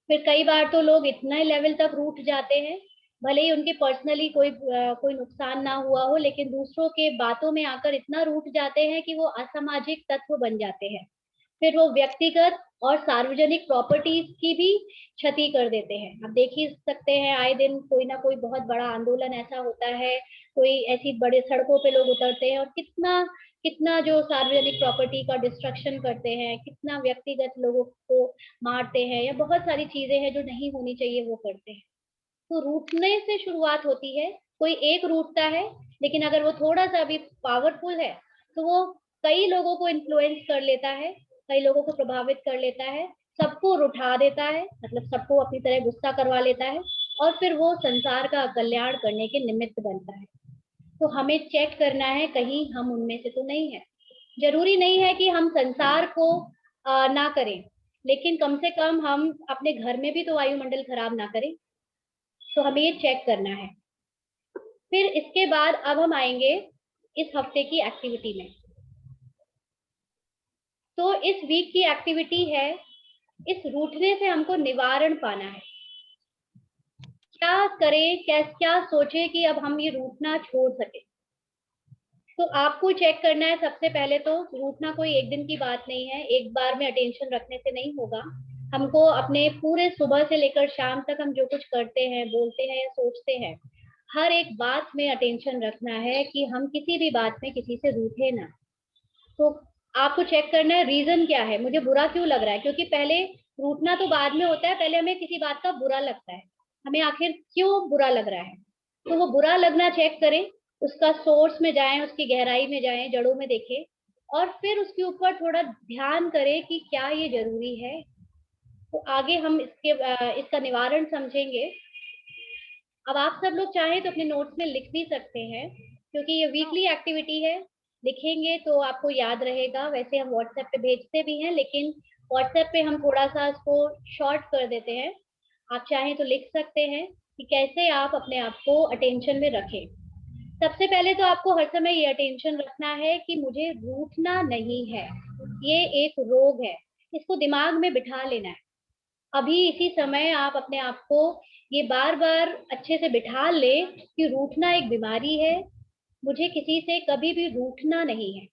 फिर कई बार तो लोग इतना लेवल तक रूठ जाते हैं, भले ही उनके पर्सनली कोई नुकसान ना हुआ हो, लेकिन दूसरों के बातों में आकर इतना रूठ जाते हैं कि वो असामाजिक तत्व बन जाते हैं। फिर वो व्यक्तिगत और सार्वजनिक प्रॉपर्टीज की भी क्षति कर देते हैं। आप देख ही सकते हैं, आए दिन कोई ना कोई बहुत बड़ा आंदोलन ऐसा होता है, कोई ऐसी बड़े सड़कों पे लोग उतरते हैं और कितना कितना जो सार्वजनिक प्रॉपर्टी का डिस्ट्रक्शन करते हैं, कितना व्यक्तिगत लोगों को मारते हैं, या बहुत सारी चीजें हैं जो नहीं होनी चाहिए वो करते हैं। तो रूठने से शुरुआत होती है, कोई एक रूठता है, लेकिन अगर वो थोड़ा सा भी पावरफुल है तो वो कई लोगों को इन्फ्लुएंस कर लेता है, कई लोगों को प्रभावित कर लेता है, सबको रुठा देता है, मतलब सबको अपनी तरह गुस्सा करवा लेता है और फिर वो संसार का कल्याण करने के निमित्त बनता है। तो हमें चेक करना है कहीं हम उनमें से तो नहीं है। जरूरी नहीं है कि हम संसार को ना करें, लेकिन कम से कम हम अपने घर में भी तो वायुमंडल खराब ना करें। तो हमें ये चेक करना है। फिर इसके बाद अब हम आएंगे इस हफ्ते की एक्टिविटी में। तो इस वीक की एक्टिविटी है, इस रूठने से हमको निवारण पाना है। क्या करें, क्या सोचे कि अब हम ये रूठना छोड़ सके। तो आपको चेक करना है सबसे पहले तो रूठना कोई एक दिन की बात नहीं है, एक बार में अटेंशन रखने से नहीं होगा। हमको अपने पूरे सुबह से लेकर शाम तक हम जो कुछ करते हैं, बोलते हैं या सोचते हैं, हर एक बात में अटेंशन रखना है कि हम किसी भी बात में किसी से रूठे ना। तो आपको चेक करना है रीजन क्या है, मुझे बुरा क्यों लग रहा है, क्योंकि पहले रूठना तो बाद में होता है, पहले हमें किसी बात का बुरा लगता है, हमें आखिर क्यों बुरा लग रहा है। तो वो बुरा लगना चेक करें, उसका सोर्स में जाएं, उसकी गहराई में जाएं, जड़ों में देखें और फिर उसके ऊपर थोड़ा ध्यान करें कि क्या ये जरूरी है। तो आगे हम इसका निवारण समझेंगे। अब आप सब लोग चाहें तो अपने नोट्स में लिख भी सकते हैं, क्योंकि ये वीकली एक्टिविटी है, लिखेंगे तो आपको याद रहेगा। वैसे हम व्हाट्सएप पे भेजते भी हैं, लेकिन व्हाट्सएप पे हम थोड़ा सा इसको शॉर्ट कर देते हैं। आप चाहें तो लिख सकते हैं कि कैसे आप अपने आप को अटेंशन में रखें। सबसे पहले तो आपको हर समय ये अटेंशन रखना है कि मुझे रूठना नहीं है, ये एक रोग है, इसको दिमाग में बिठा लेना है। अभी इसी समय आप अपने आप को ये बार बार अच्छे से बिठा ले कि रूठना एक बीमारी है, मुझे किसी से कभी भी रूठना नहीं है।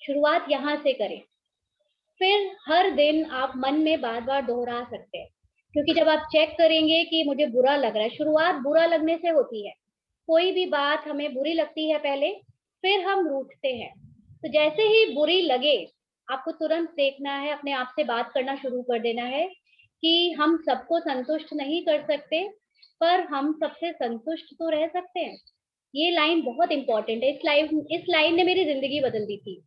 शुरुआत यहाँ से करें। फिर हर दिन आप मन में बार बार दोहरा सकते हैं, क्योंकि जब आप चेक करेंगे कि मुझे बुरा लग रहा है, शुरुआत बुरा लगने से होती है। कोई भी बात हमें बुरी लगती है पहले, फिर हम रूठते हैं। तो जैसे ही बुरी लगे, आपको तुरंत देखना है, अपने आप से बात करना शुरू कर देना है कि हम सबको संतुष्ट नहीं कर सकते, पर हम सबसे संतुष्ट तो रह सकते हैं। ये लाइन बहुत इंपॉर्टेंट है। इस लाइन ने मेरी जिंदगी बदल दी थी।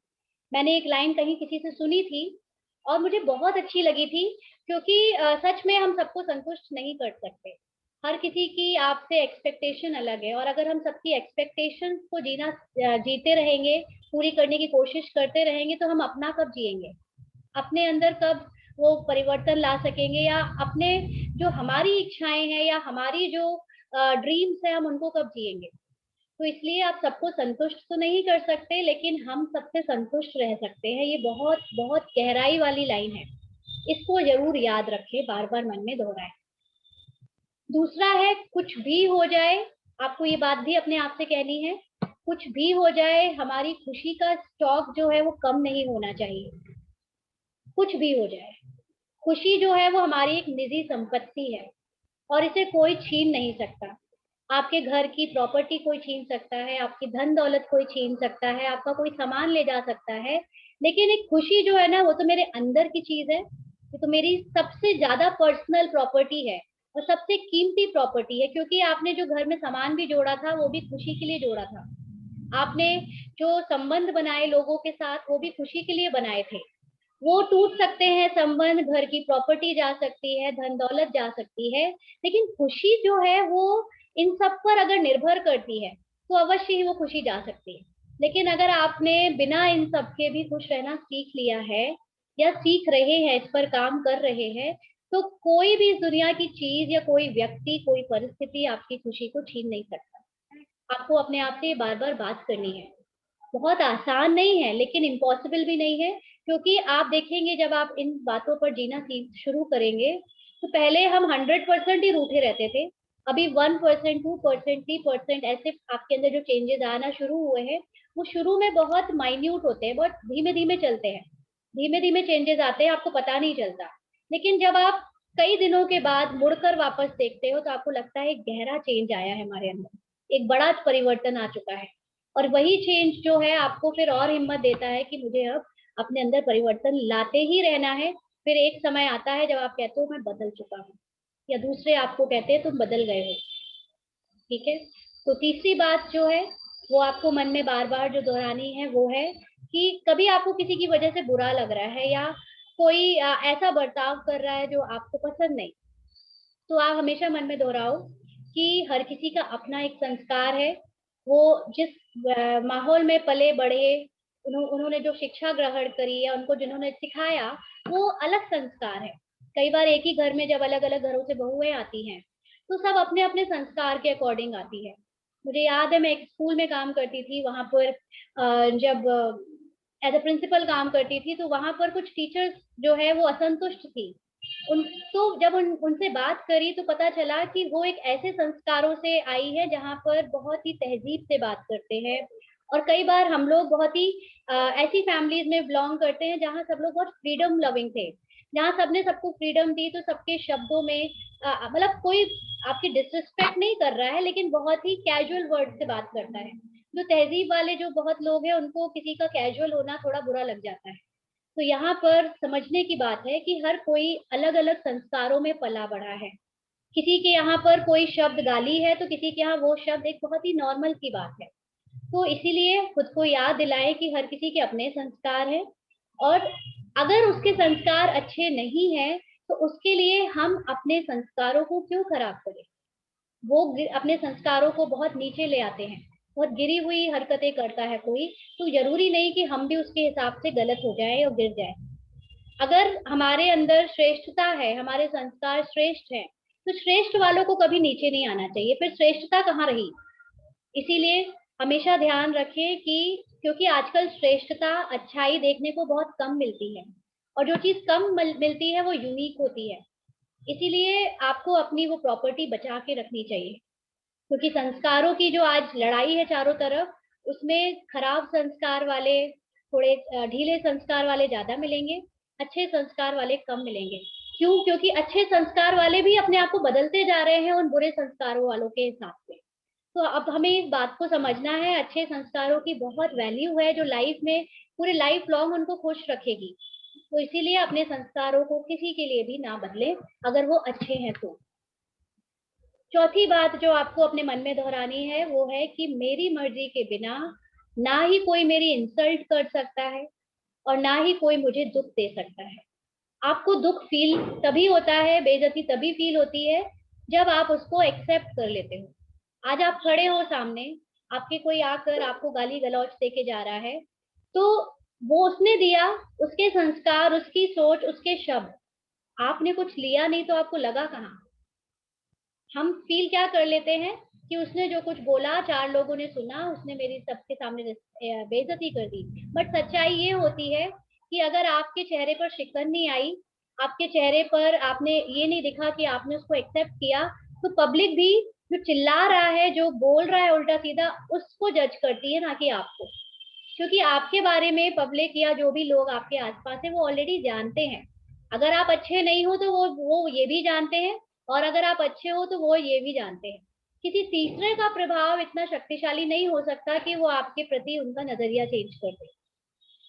मैंने एक लाइन कहीं किसी से सुनी थी और मुझे बहुत अच्छी लगी थी, क्योंकि सच में हम सबको संतुष्ट नहीं कर सकते। हर किसी की आपसे एक्सपेक्टेशन अलग है, और अगर हम सबकी एक्सपेक्टेशन को जीते रहेंगे, पूरी करने की कोशिश करते रहेंगे, तो हम अपना कब जिएंगे, अपने अंदर कब वो परिवर्तन ला सकेंगे, या अपने जो हमारी इच्छाएं हैं या हमारी जो ड्रीम्स है, हम उनको कब जिएंगे। तो इसलिए आप सबको संतुष्ट तो नहीं कर सकते, लेकिन हम सबसे संतुष्ट रह सकते हैं। ये बहुत बहुत गहराई वाली लाइन है, इसको जरूर याद रखें, बार बार मन में दोहराएं। दूसरा है, कुछ भी हो जाए, आपको ये बात भी अपने आप से कहनी है, कुछ भी हो जाए, हमारी खुशी का स्टॉक जो है वो कम नहीं होना चाहिए। कुछ भी हो जाए, खुशी जो है वो हमारी एक निजी संपत्ति है और इसे कोई छीन नहीं सकता। आपके घर की प्रॉपर्टी कोई छीन सकता है, आपकी धन दौलत कोई छीन सकता है, आपका कोई सामान ले जा सकता है, लेकिन एक खुशी जो है ना, वो तो मेरे अंदर की चीज है, ये तो मेरी सबसे ज्यादा पर्सनल प्रॉपर्टी है और सबसे कीमती प्रॉपर्टी है। क्योंकि आपने जो घर में सामान भी जोड़ा था, वो भी खुशी के लिए जोड़ा था। आपने जो संबंध बनाए लोगों के साथ, वो भी खुशी के लिए बनाए थे। वो टूट सकते हैं संबंध, घर की प्रॉपर्टी जा सकती है, धन दौलत जा सकती है, लेकिन खुशी जो है वो इन सब पर अगर निर्भर करती है तो अवश्य ही वो खुशी जा सकती है। लेकिन अगर आपने बिना इन सब के भी खुश रहना सीख लिया है या सीख रहे हैं, इस पर काम कर रहे हैं, तो कोई भी इस दुनिया की चीज या कोई व्यक्ति, कोई परिस्थिति आपकी खुशी को छीन नहीं सकता। आपको अपने आप से बार बार बात करनी है। बहुत आसान नहीं है, लेकिन इम्पॉसिबल भी नहीं है, क्योंकि आप देखेंगे जब आप इन बातों पर जीना शुरू करेंगे, तो पहले हम 100% ही रूठे रहते थे, अभी 1%, 2%, 3% ऐसे आपके अंदर जो चेंजेस आना शुरू हुए हैं, वो शुरू में बहुत माइन्यूट होते हैं, बहुत धीमे धीमे चलते हैं, धीमे धीमे चेंजेस आते हैं, आपको पता नहीं चलता। लेकिन जब आप कई दिनों के बाद मुड़कर वापस देखते हो, तो आपको लगता है एक गहरा चेंज आया है हमारे अंदर, एक बड़ा परिवर्तन आ चुका है। और वही चेंज जो है आपको फिर और हिम्मत देता है कि मुझे अब अपने अंदर परिवर्तन लाते ही रहना है। फिर एक समय आता है जब आप कहते हो मैं बदल चुका हूँ, या दूसरे आपको कहते हैं तुम बदल गए हो। ठीक है। तो तीसरी बात जो है वो आपको मन में बार बार जो दोहरानी है, वो है कि कभी आपको किसी की वजह से बुरा लग रहा है, या कोई ऐसा बर्ताव कर रहा है जो आपको पसंद नहीं, तो आप हमेशा मन में दोहराओ कि हर किसी का अपना एक संस्कार है। वो जिस माहौल में पले बढ़े, उन्होंने जो शिक्षा ग्रहण करी या उनको जिन्होंने सिखाया, वो अलग संस्कार है। कई बार एक ही घर में जब अलग अलग घरों से बहुएं आती हैं, तो सब अपने अपने संस्कार के अकॉर्डिंग आती है। मुझे याद है मैं एक स्कूल में काम करती थी, वहां पर जब एज अ प्रिंसिपल काम करती थी, तो वहां पर कुछ टीचर्स जो है वो असंतुष्ट थी। उन तो जब उनसे बात करी तो पता चला कि वो एक ऐसे संस्कारों से आई है जहाँ पर बहुत ही तहजीब से बात करते हैं। और कई बार हम लोग बहुत ही ऐसी फैमिलीज में बिलोंग करते हैं जहाँ सब लोग बहुत फ्रीडम लविंग थे, जहाँ सबने सबको फ्रीडम दी, तो सबके शब्दों में मतलब कोई आपकी डिसरिस्पेक्ट नहीं कर रहा है, लेकिन बहुत ही कैजुअल वर्ड से बात करता है। जो तहजीब वाले जो बहुत लोग हैं, उनको किसी का कैजुअल होना थोड़ा बुरा लग जाता है। तो यहाँ पर समझने की बात है कि हर कोई अलग अलग संस्कारों में पला बढ़ा है। किसी के यहाँ पर कोई शब्द गाली है, तो किसी के यहाँ वो शब्द एक बहुत ही नॉर्मल की बात है। तो इसीलिए खुद को याद दिलाएं कि हर किसी के अपने संस्कार हैं, और अगर उसके संस्कार अच्छे नहीं हैं, तो उसके लिए हम अपने संस्कारों को क्यों खराब करें। वो अपने संस्कारों को बहुत नीचे ले आते हैं, बहुत गिरी हुई हरकतें करता है कोई, तो जरूरी नहीं कि हम भी उसके हिसाब से गलत हो जाए और गिर जाए। अगर हमारे अंदर श्रेष्ठता है, हमारे संस्कार श्रेष्ठ हैं, तो श्रेष्ठ वालों को कभी नीचे नहीं आना चाहिए, फिर श्रेष्ठता कहाँ रही। इसीलिए हमेशा ध्यान रखें कि क्योंकि आजकल श्रेष्ठता, अच्छाई देखने को बहुत कम मिलती है, और जो चीज कम मिलती है वो यूनिक होती है। इसीलिए आपको अपनी वो प्रॉपर्टी बचा के रखनी चाहिए, क्योंकि संस्कारों की जो आज लड़ाई है चारों तरफ, उसमें खराब संस्कार वाले, थोड़े ढीले संस्कार वाले ज्यादा मिलेंगे, अच्छे संस्कार वाले कम मिलेंगे। क्यों? क्योंकि अच्छे संस्कार वाले भी अपने आप को बदलते जा रहे हैं उन बुरे संस्कारों वालों के हिसाब से। तो अब हमें इस बात को समझना है, अच्छे संस्कारों की बहुत वैल्यू है, जो लाइफ में पूरे लाइफ लॉन्ग उनको खुश रखेगी। तो इसीलिए अपने संस्कारों को किसी के लिए भी ना बदलें, अगर वो अच्छे हैं तो। चौथी बात जो आपको अपने मन में दोहरानी है वो है कि मेरी मर्जी के बिना ना ही कोई मेरी इंसल्ट कर सकता है, और ना ही कोई मुझे दुख दे सकता है। आपको दुख फील तभी होता है, बेइज्जती तभी फील होती है, जब आप उसको एक्सेप्ट कर लेते हो। आज आप खड़े हो सामने, आपके कोई आकर आपको गाली गलौज देके जा रहा है, तो वो उसने दिया, उसके संस्कार, उसकी सोच, उसके शब्द, आपने कुछ लिया नहीं, तो आपको लगा कहाँ। हम फील क्या कर लेते हैं कि उसने जो कुछ बोला, चार लोगों ने सुना, उसने मेरी सबके सामने बेइज्जती कर दी। बट सच्चाई ये होती है कि अगर आपके चेहरे पर शिकन नहीं आई, आपके चेहरे पर आपने ये नहीं दिखा कि आपने उसको एक्सेप्ट किया, तो पब्लिक भी जो चिल्ला रहा है, जो बोल रहा है उल्टा सीधा, उसको जज करती है, ना कि आपको। क्योंकि आपके बारे में पब्लिक या जो भी लोग आपके आसपास है, वो ऑलरेडी जानते हैं। अगर आप अच्छे नहीं हो तो वो ये भी जानते हैं, और अगर आप अच्छे हो तो वो ये भी जानते हैं। किसी तीसरे का प्रभाव इतना शक्तिशाली नहीं हो सकता कि वो आपके प्रति उनका नजरिया चेंज कर दे।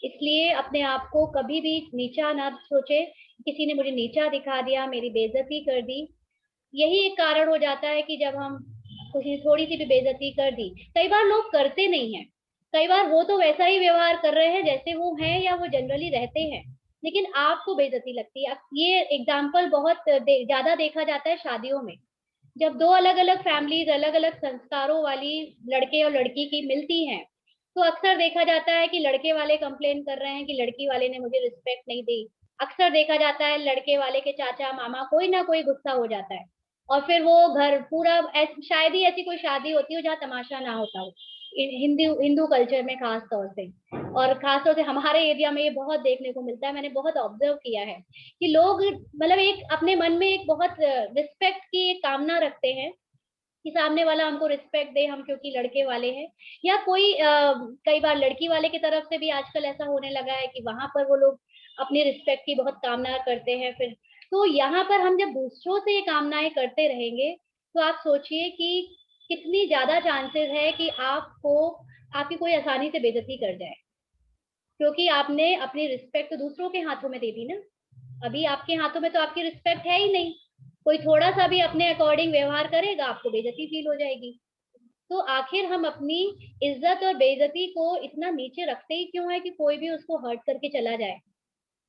इसलिए अपने आप को कभी भी नीचा ना सोचे, किसी ने मुझे नीचा दिखा दिया, मेरी बेइज्जती कर दी। यही एक कारण हो जाता है कि जब हम किसी थोड़ी सी भी बेइज्जती कर दी, कई बार लोग करते नहीं है, कई बार वो तो वैसा ही व्यवहार कर रहे हैं जैसे वो हैं या वो जनरली रहते हैं, लेकिन आपको बेइज्जती लगती है। ये एग्जाम्पल बहुत ज्यादा देखा जाता है शादियों में। जब दो अलग अलग फैमिलीज, अलग अलग संस्कारों वाली लड़के और लड़की की मिलती हैं, तो अक्सर देखा जाता है कि लड़के वाले कंप्लेन कर रहे हैं कि लड़की वाले ने मुझे रिस्पेक्ट नहीं दी। अक्सर देखा जाता है लड़के वाले के चाचा मामा कोई ना कोई गुस्सा हो जाता है, और फिर वो घर पूरा शायद ही ऐसी कोई शादी होती हो जहाँ तमाशा ना होता हो, हिंदू हिंदू कल्चर में खास तौर से। और खास तौर से हमारे एरिया में ये बहुत देखने को मिलता है, मैंने बहुत ऑब्जर्व किया है कि लोग मतलब एक अपने मन में एक बहुत रिस्पेक्ट की एक कामना रखते हैं कि सामने वाला हमको रिस्पेक्ट दे, हम क्योंकि लड़के वाले हैं। या कोई कई बार लड़की वाले की तरफ से भी आजकल ऐसा होने लगा है कि वहां पर वो लोग अपनी रिस्पेक्ट की बहुत कामना करते हैं। फिर तो यहाँ पर हम जब दूसरों से ये कामनाएं करते रहेंगे, तो आप सोचिए कि कितनी ज्यादा चांसेस है कि आपकी कोई आसानी से बेइज्जती कर जाए, क्योंकि आपने अपनी रिस्पेक्ट तो दूसरों के हाथों में दे दी ना। अभी आपके हाथों में तो आपकी रिस्पेक्ट है ही नहीं। कोई थोड़ा सा भी अपने अकॉर्डिंग व्यवहार करेगा, आपको बेइज्जती फील हो जाएगी। तो आखिर हम अपनी इज्जत और बेइज्जती को इतना नीचे रखते ही क्यों है कि कोई भी उसको हर्ट करके चला जाए।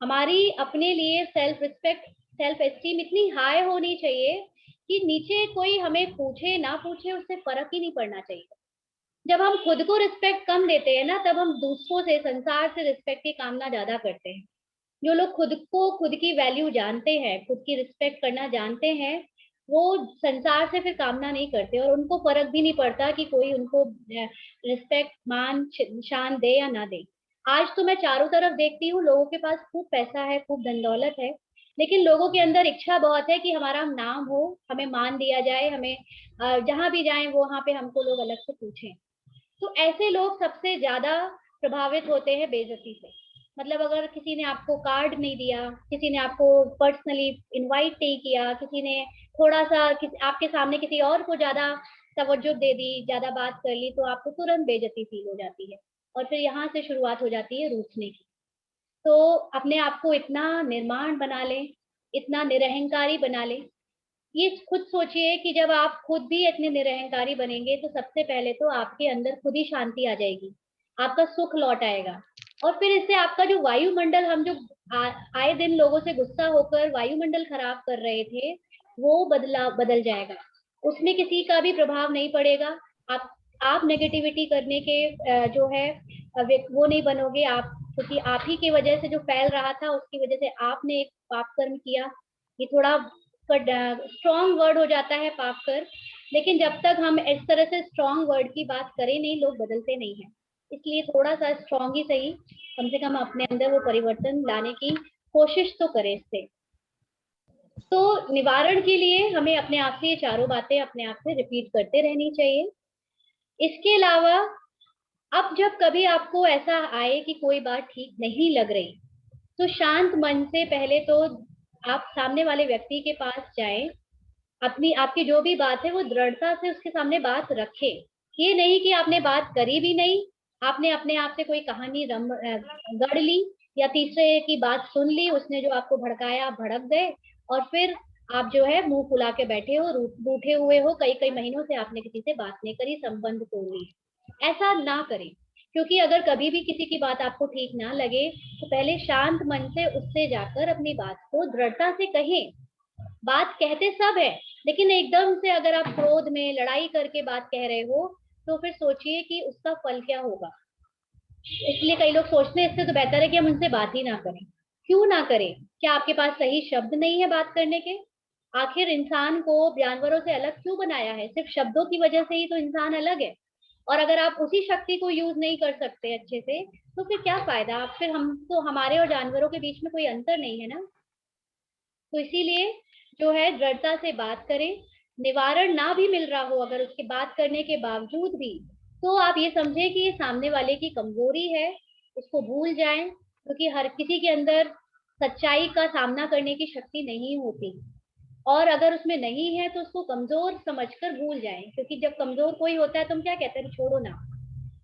हमारी अपने लिए सेल्फ रिस्पेक्ट, सेल्फ एस्टीम इतनी हाई होनी चाहिए कि नीचे कोई हमें पूछे ना पूछे उससे फर्क ही नहीं पड़ना चाहिए। जब हम खुद को रिस्पेक्ट कम देते हैं ना, तब हम दूसरों से, संसार से रिस्पेक्ट की कामना ज्यादा करते हैं। जो लोग खुद को, खुद की वैल्यू जानते हैं, खुद की रिस्पेक्ट करना जानते हैं, वो संसार से फिर कामना नहीं करते और उनको फर्क भी नहीं पड़ता कि कोई उनको रिस्पेक्ट, मान, शान दे या ना दे। आज तो मैं चारों तरफ देखती हूँ, लोगों के पास खूब पैसा है, खूब धन दौलत है, लेकिन लोगों के अंदर इच्छा बहुत है कि हमारा नाम हो, हमें मान दिया जाए, हमें जहां भी जाएं वो वहां पे हमको लोग अलग से पूछें। तो ऐसे लोग सबसे ज्यादा प्रभावित होते हैं बेइज्जती से। मतलब अगर किसी ने आपको कार्ड नहीं दिया, किसी ने आपको पर्सनली इनवाइट नहीं किया, किसी ने थोड़ा सा आपके सामने किसी और को ज्यादा तवज्जो दे दी, ज्यादा बात कर ली, तो आपको तुरंत बेइज्जती फील हो जाती है और फिर यहाँ से शुरुआत हो जाती है रूठने की। तो अपने आप को इतना निर्माण बना लें, इतना निरहंकारी बना लें। ये खुद सोचिए कि जब आप खुद भी इतने निरहंकारी बनेंगे तो सबसे पहले तो आपके अंदर खुद ही शांति आ जाएगी, आपका सुख लौट आएगा। और फिर इससे आपका जो वायुमंडल, हम जो आए दिन लोगों से गुस्सा होकर वायुमंडल खराब कर रहे थे, वो बदल जाएगा। उसमें किसी का भी प्रभाव नहीं पड़ेगा। आप नेगेटिविटी करने के जो है वो नहीं बनोगे आप, क्योंकि आप ही की वजह से जो फैल रहा था उसकी वजह से आपने एक पाप कर्म किया। ये थोड़ा स्ट्रॉन्ग वर्ड हो जाता है पाप कर, लेकिन जब तक हम इस तरह से स्ट्रॉन्ग वर्ड की बात करें नहीं, लोग बदलते नहीं हैं। इसलिए थोड़ा सा स्ट्रॉन्ग ही सही, कम से कम अपने अंदर वो परिवर्तन लाने की कोशिश तो करें इससे। तो निवारण के लिए हमें अपने आप से ये चारों बातें अपने आप से रिपीट करते रहनी चाहिए। इसके अलावा अब जब कभी आपको ऐसा आए कि कोई बात ठीक नहीं लग रही, तो शांत मन से पहले तो आप सामने वाले व्यक्ति के पास जाएं, आपकी जो भी बात है वो दृढ़ता से उसके सामने बात रखें। ये नहीं कि आपने बात करी भी नहीं, आपने अपने आप से कोई कहानी गढ़ ली या तीसरे की बात सुन ली, उसने जो आपको भड़काया आप भड़क गए और फिर आप जो है मुंह फुला के बैठे हो, रूठे हुए हो, कई कई महीनों से आपने किसी से बात नहीं करी, संबंध तोड़ लिए। ऐसा ना करें, क्योंकि अगर कभी भी किसी की बात आपको ठीक ना लगे तो पहले शांत मन से उससे जाकर अपनी बात को दृढ़ता से कहें। बात कहते सब है, लेकिन एकदम से अगर आप क्रोध में लड़ाई करके बात कह रहे हो तो फिर सोचिए कि उसका फल क्या होगा। इसलिए कई लोग सोचते हैं इससे तो बेहतर है कि हम उनसे बात ही ना करें। क्यों ना करें? क्या आपके पास सही शब्द नहीं है बात करने के? आखिर इंसान को जानवरों से अलग क्यों बनाया है? सिर्फ शब्दों की वजह से ही तो इंसान अलग है। और अगर आप उसी शक्ति को यूज नहीं कर सकते अच्छे से, तो फिर क्या फायदा? आप फिर, हम तो, हमारे और जानवरों के बीच में कोई अंतर नहीं है ना। तो इसीलिए जो है दृढ़ता से बात करें। निवारण ना भी मिल रहा हो, अगर उसकी बात करने के बावजूद भी, तो आप ये समझें कि ये सामने वाले की कमजोरी है, उसको भूल जाएं, क्योंकि हर किसी के अंदर सच्चाई का सामना करने की शक्ति नहीं होती। और अगर उसमें नहीं है तो उसको कमजोर समझकर भूल जाएं, क्योंकि जब कमजोर कोई होता है तो हम क्या कहते हैं, छोड़ो ना।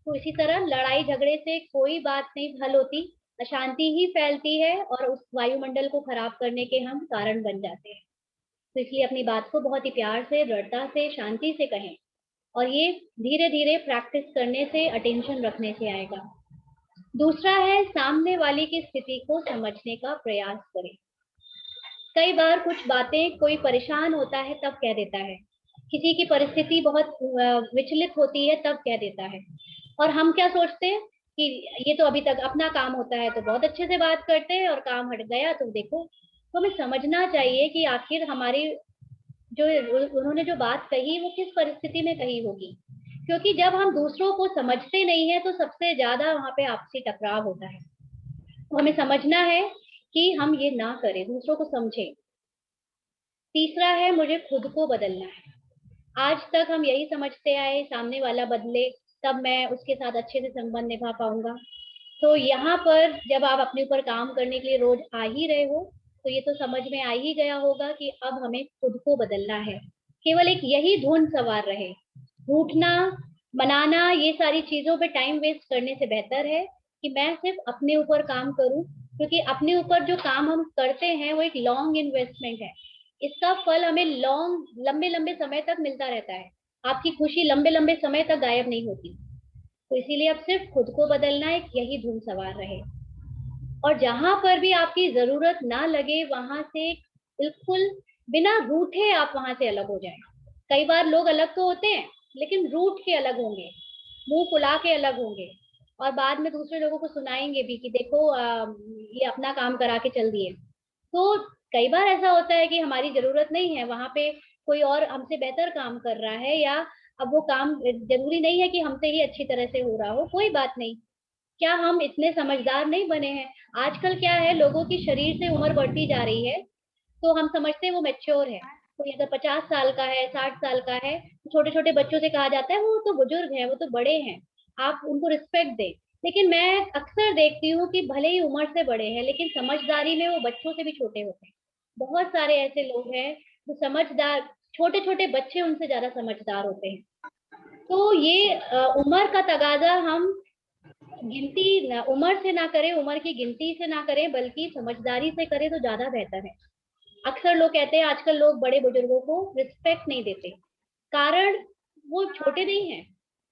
तो इसी तरह लड़ाई झगड़े से कोई बात नहीं हल होती, अशांति ही फैलती है और उस वायुमंडल को खराब करने के हम कारण बन जाते हैं। तो इसलिए अपनी बात को बहुत ही प्यार से, दृढ़ता से, शांति से कहें। और ये धीरे धीरे प्रैक्टिस करने से, अटेंशन रखने से आएगा। दूसरा है, सामने वाले की स्थिति को समझने का प्रयास करें। कई बार कुछ बातें कोई परेशान होता है तब कह देता है, किसी की परिस्थिति बहुत विचलित होती है तब कह देता है, और हम क्या सोचते हैं कि ये तो अभी तक अपना काम होता है तो बहुत अच्छे से बात करते हैं और काम हट गया तो देखो। तो हमें समझना चाहिए कि आखिर हमारी जो उन्होंने जो बात कही वो किस परिस्थिति में कही होगी, क्योंकि जब हम दूसरों को समझते नहीं है तो सबसे ज्यादा वहां पे आपसी टकराव होता है। तो हमें समझना है कि हम ये ना करें, दूसरों को समझें। तीसरा है, मुझे खुद को बदलना है। आज तक हम यही समझते आए, सामने वाला बदले तब मैं उसके साथ अच्छे से संबंध निभा पाऊंगा। तो यहाँ पर जब आप अपने ऊपर काम करने के लिए रोज आ ही रहे हो, तो ये तो समझ में आ ही गया होगा कि अब हमें खुद को बदलना है। केवल एक यही धुन सवार रहे, रूठना, मनाना, ये सारी चीजों पे टाइम वेस्ट करने से बेहतर है कि मैं सिर्फ अपने ऊपर काम करूं, क्योंकि अपने ऊपर जो काम हम करते हैं वो एक लॉन्ग इन्वेस्टमेंट है। इसका फल हमें लंबे लंबे समय तक मिलता रहता है। आपकी खुशी लंबे लंबे समय तक गायब नहीं होती। तो इसीलिए अब सिर्फ खुद को बदलना, एक यही धुन सवार रहे। और जहां पर भी आपकी जरूरत ना लगे वहां से बिल्कुल बिना रूठे आप वहां से अलग हो जाएं। कई बार लोग अलग तो होते हैं लेकिन रूठ के अलग होंगे, मुंह फुला के अलग होंगे, और बाद में दूसरे लोगों को सुनाएंगे भी कि देखो ये अपना काम करा के चल दिए। तो कई बार ऐसा होता है कि हमारी जरूरत नहीं है, वहां पे कोई और हमसे बेहतर काम कर रहा है, या अब वो काम जरूरी नहीं है कि हमसे ही अच्छी तरह से हो रहा हो, कोई बात नहीं। क्या हम इतने समझदार नहीं बने हैं? आजकल क्या है, लोगों की शरीर से उम्र बढ़ती जा रही है तो हम समझते हैं वो मैच्योर है। कोई अगर 50 साल का है, 60 साल का है, तो छोटे छोटे बच्चों से कहा जाता है वो तो बुजुर्ग है, वो तो बड़े हैं, आप उनको रिस्पेक्ट दें। लेकिन मैं अक्सर देखती हूँ कि भले ही उम्र से बड़े हैं लेकिन समझदारी में वो बच्चों से भी छोटे होते हैं। बहुत सारे ऐसे लोग हैं जो समझदार, छोटे छोटे बच्चे उनसे ज्यादा समझदार होते हैं। तो ये उम्र का तगाजा हम गिनती उम्र से ना करें, उम्र की गिनती से ना करें, बल्कि समझदारी से करें तो ज्यादा बेहतर है। अक्सर लोग कहते हैं आजकल लोग बड़े बुजुर्गों को रिस्पेक्ट नहीं देते, कारण वो छोटे नहीं हैं,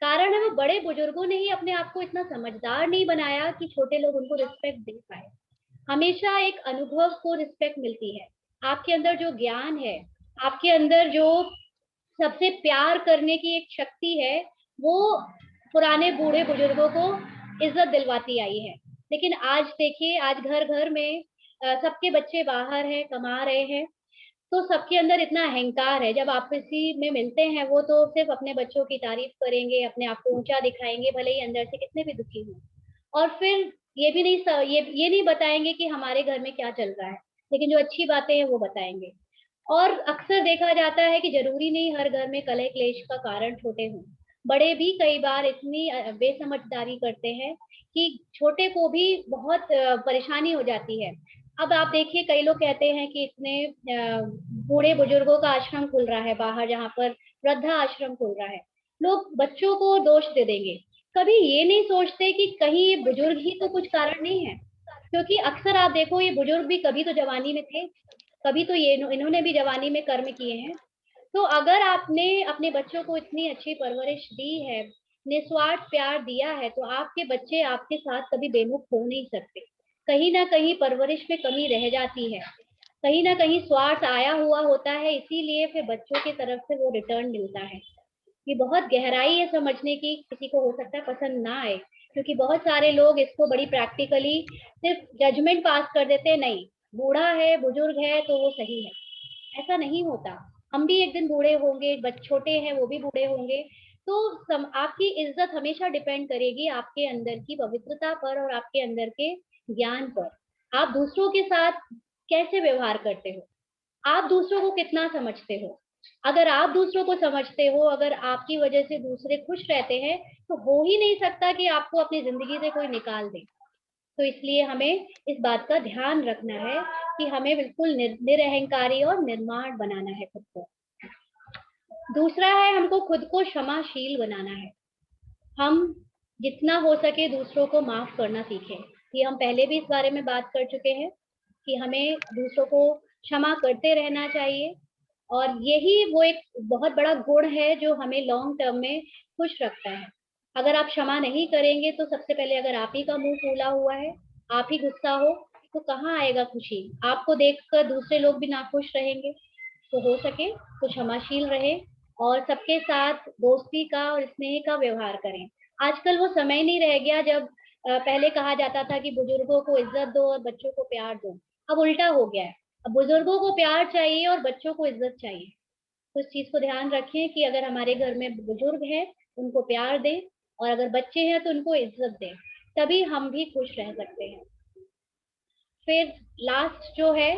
कारण है वो बड़े बुजुर्गों ने ही अपने आप को इतना समझदार नहीं बनाया कि छोटे लोग उनको रिस्पेक्ट दे पाए। हमेशा एक अनुभव को रिस्पेक्ट मिलती है। आपके अंदर जो ज्ञान है, आपके अंदर जो सबसे प्यार करने की एक शक्ति है, वो पुराने बूढ़े बुजुर्गों को इज्जत दिलवाती आई है। लेकिन आज देखिए, आज घर घर में सबके बच्चे बाहर हैं, कमा रहे हैं, तो सबके अंदर इतना अहंकार है। जब आपसी में मिलते हैं वो तो सिर्फ अपने बच्चों की तारीफ करेंगे, अपने आप को ऊंचा दिखाएंगे, भले ही अंदर से कितने भी दुखी हों। और फिर ये भी नहीं ये नहीं बताएंगे कि हमारे घर में क्या चल रहा है, लेकिन जो अच्छी बातें हैं वो बताएंगे। और अक्सर देखा जाता है कि जरूरी नहीं हर घर में कलह क्लेश का कारण छोटे हों, बड़े भी कई बार इतनी बेसमझदारी करते हैं कि छोटे को भी बहुत परेशानी हो जाती है। अब आप देखिए, कई लोग कहते हैं कि इतने बूढ़े बुजुर्गों का आश्रम खुल रहा है बाहर, जहाँ पर वृद्धा आश्रम खुल रहा है, लोग बच्चों को दोष दे देंगे। कभी ये नहीं सोचते कि कहीं ये बुजुर्ग ही तो कुछ कारण नहीं है, क्योंकि अक्सर आप देखो ये बुजुर्ग भी कभी तो जवानी में थे, कभी तो ये इन्होंने भी जवानी में कर्म किए हैं। तो अगर आपने अपने बच्चों को इतनी अच्छी परवरिश दी है, निस्वार्थ प्यार दिया है, तो आपके बच्चे आपके साथ कभी बेमुख हो नहीं सकते। कहीं ना कहीं परवरिश में कमी रह जाती है, कहीं ना कहीं स्वार्थ आया हुआ होता है, इसीलिए फिर बच्चों की तरफ से वो रिटर्न मिलता है। ये बहुत गहराई है समझने की, किसी को हो सकता है पसंद ना आए, क्योंकि बहुत सारे लोग इसको बड़ी प्रैक्टिकली सिर्फ जजमेंट पास कर देते हैं, नहीं बूढ़ा है बुजुर्ग है तो वो सही है। ऐसा नहीं होता, हम भी एक दिन बूढ़े होंगे, बच्चे छोटे हैं वो भी बूढ़े होंगे। तो आपकी इज्जत हमेशा डिपेंड करेगी आपके अंदर की पवित्रता पर और आपके अंदर के ज्ञान पर। आप दूसरों के साथ कैसे व्यवहार करते हो, आप दूसरों को कितना समझते हो। अगर आप दूसरों को समझते हो, अगर आपकी वजह से दूसरे खुश रहते हैं, तो हो ही नहीं सकता कि आपको अपनी जिंदगी से कोई निकाल दे। तो इसलिए हमें इस बात का ध्यान रखना है कि हमें बिल्कुल निरअहंकारी और निर्माण बनाना है खुद को। दूसरा है, हमको खुद को क्षमाशील बनाना है। हम जितना हो सके दूसरों को माफ करना सीखें। ये हम पहले भी इस बारे में बात कर चुके हैं कि हमें दूसरों को क्षमा करते रहना चाहिए, और यही वो एक बहुत बड़ा गुण है जो हमें लॉन्ग टर्म में खुश रखता है। अगर आप क्षमा नहीं करेंगे तो सबसे पहले अगर आप ही का मुंह फूला हुआ है, आप ही गुस्सा हो, तो कहाँ आएगा खुशी? आपको देखकर दूसरे लोग भी नाखुश रहेंगे। तो हो सके तो क्षमाशील रहे और सबके साथ दोस्ती का और स्नेह का व्यवहार करें। आजकल वो समय नहीं रह गया जब पहले कहा जाता था कि बुजुर्गों को इज्जत दो और बच्चों को प्यार दो। अब उल्टा हो गया है, अब बुजुर्गों को प्यार चाहिए और बच्चों को इज्जत चाहिए। तो इस चीज को ध्यान रखें कि अगर हमारे घर में बुजुर्ग हैं उनको प्यार दें, और अगर बच्चे हैं तो उनको इज्जत दें, तभी हम भी खुश रह सकते हैं। फिर लास्ट जो है,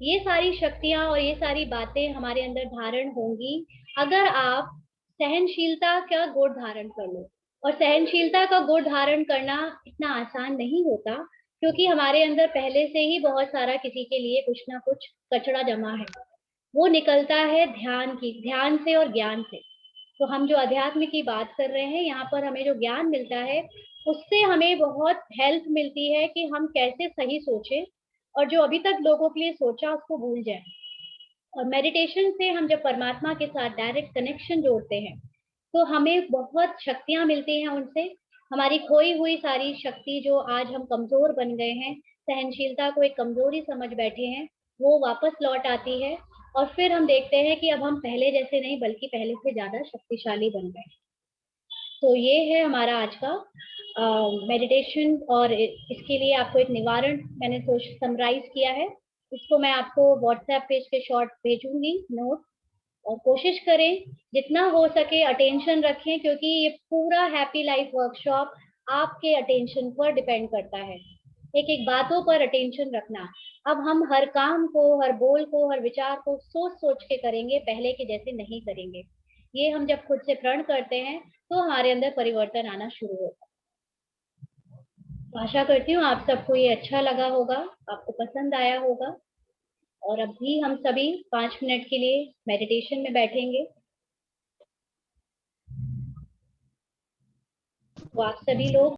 ये सारी शक्तियां और ये सारी बातें हमारे अंदर धारण होंगी अगर आप सहनशीलता का गुण धारण कर लो। और सहनशीलता का गुण धारण करना इतना आसान नहीं होता, क्योंकि हमारे अंदर पहले से ही बहुत सारा किसी के लिए कुछ ना कुछ कचरा जमा है। वो निकलता है ध्यान से और ज्ञान से। तो हम जो अध्यात्म की बात कर रहे हैं, यहाँ पर हमें जो ज्ञान मिलता है उससे हमें बहुत हेल्प मिलती है कि हम कैसे सही सोचें, और जो अभी तक लोगों के लिए सोचा उसको भूल जाए। और मेडिटेशन से हम जब परमात्मा के साथ डायरेक्ट कनेक्शन जोड़ते हैं तो हमें बहुत शक्तियां मिलती हैं उनसे। हमारी खोई हुई सारी शक्ति जो आज हम कमजोर बन गए हैं सहनशीलता को एक कमजोरी समझ बैठे हैं वो वापस लौट आती है, और फिर हम देखते हैं कि अब हम पहले जैसे नहीं बल्कि पहले से ज्यादा शक्तिशाली बन गए। तो ये है हमारा आज का मेडिटेशन, और इसके लिए आपको एक निवारण मैंने समराइज किया है, इसको मैं आपको व्हाट्सएप पेज के शॉर्ट भेजूंगी नोट, और कोशिश करें जितना हो सके अटेंशन रखें, क्योंकि ये पूरा हैप्पी लाइफ वर्कशॉप आपके अटेंशन पर डिपेंड करता है, एक एक बातों पर अटेंशन रखना। अब हम हर काम को, हर बोल को, हर विचार को सोच सोच के करेंगे, पहले के जैसे नहीं करेंगे। ये हम जब खुद से प्रण करते हैं तो हमारे अंदर परिवर्तन आना शुरू होता है। आशा करती हूँ आप सबको ये अच्छा लगा होगा, आपको पसंद आया होगा। और अभी हम सभी 5 मिनट के लिए मेडिटेशन में बैठेंगे। तो आप सभी लोग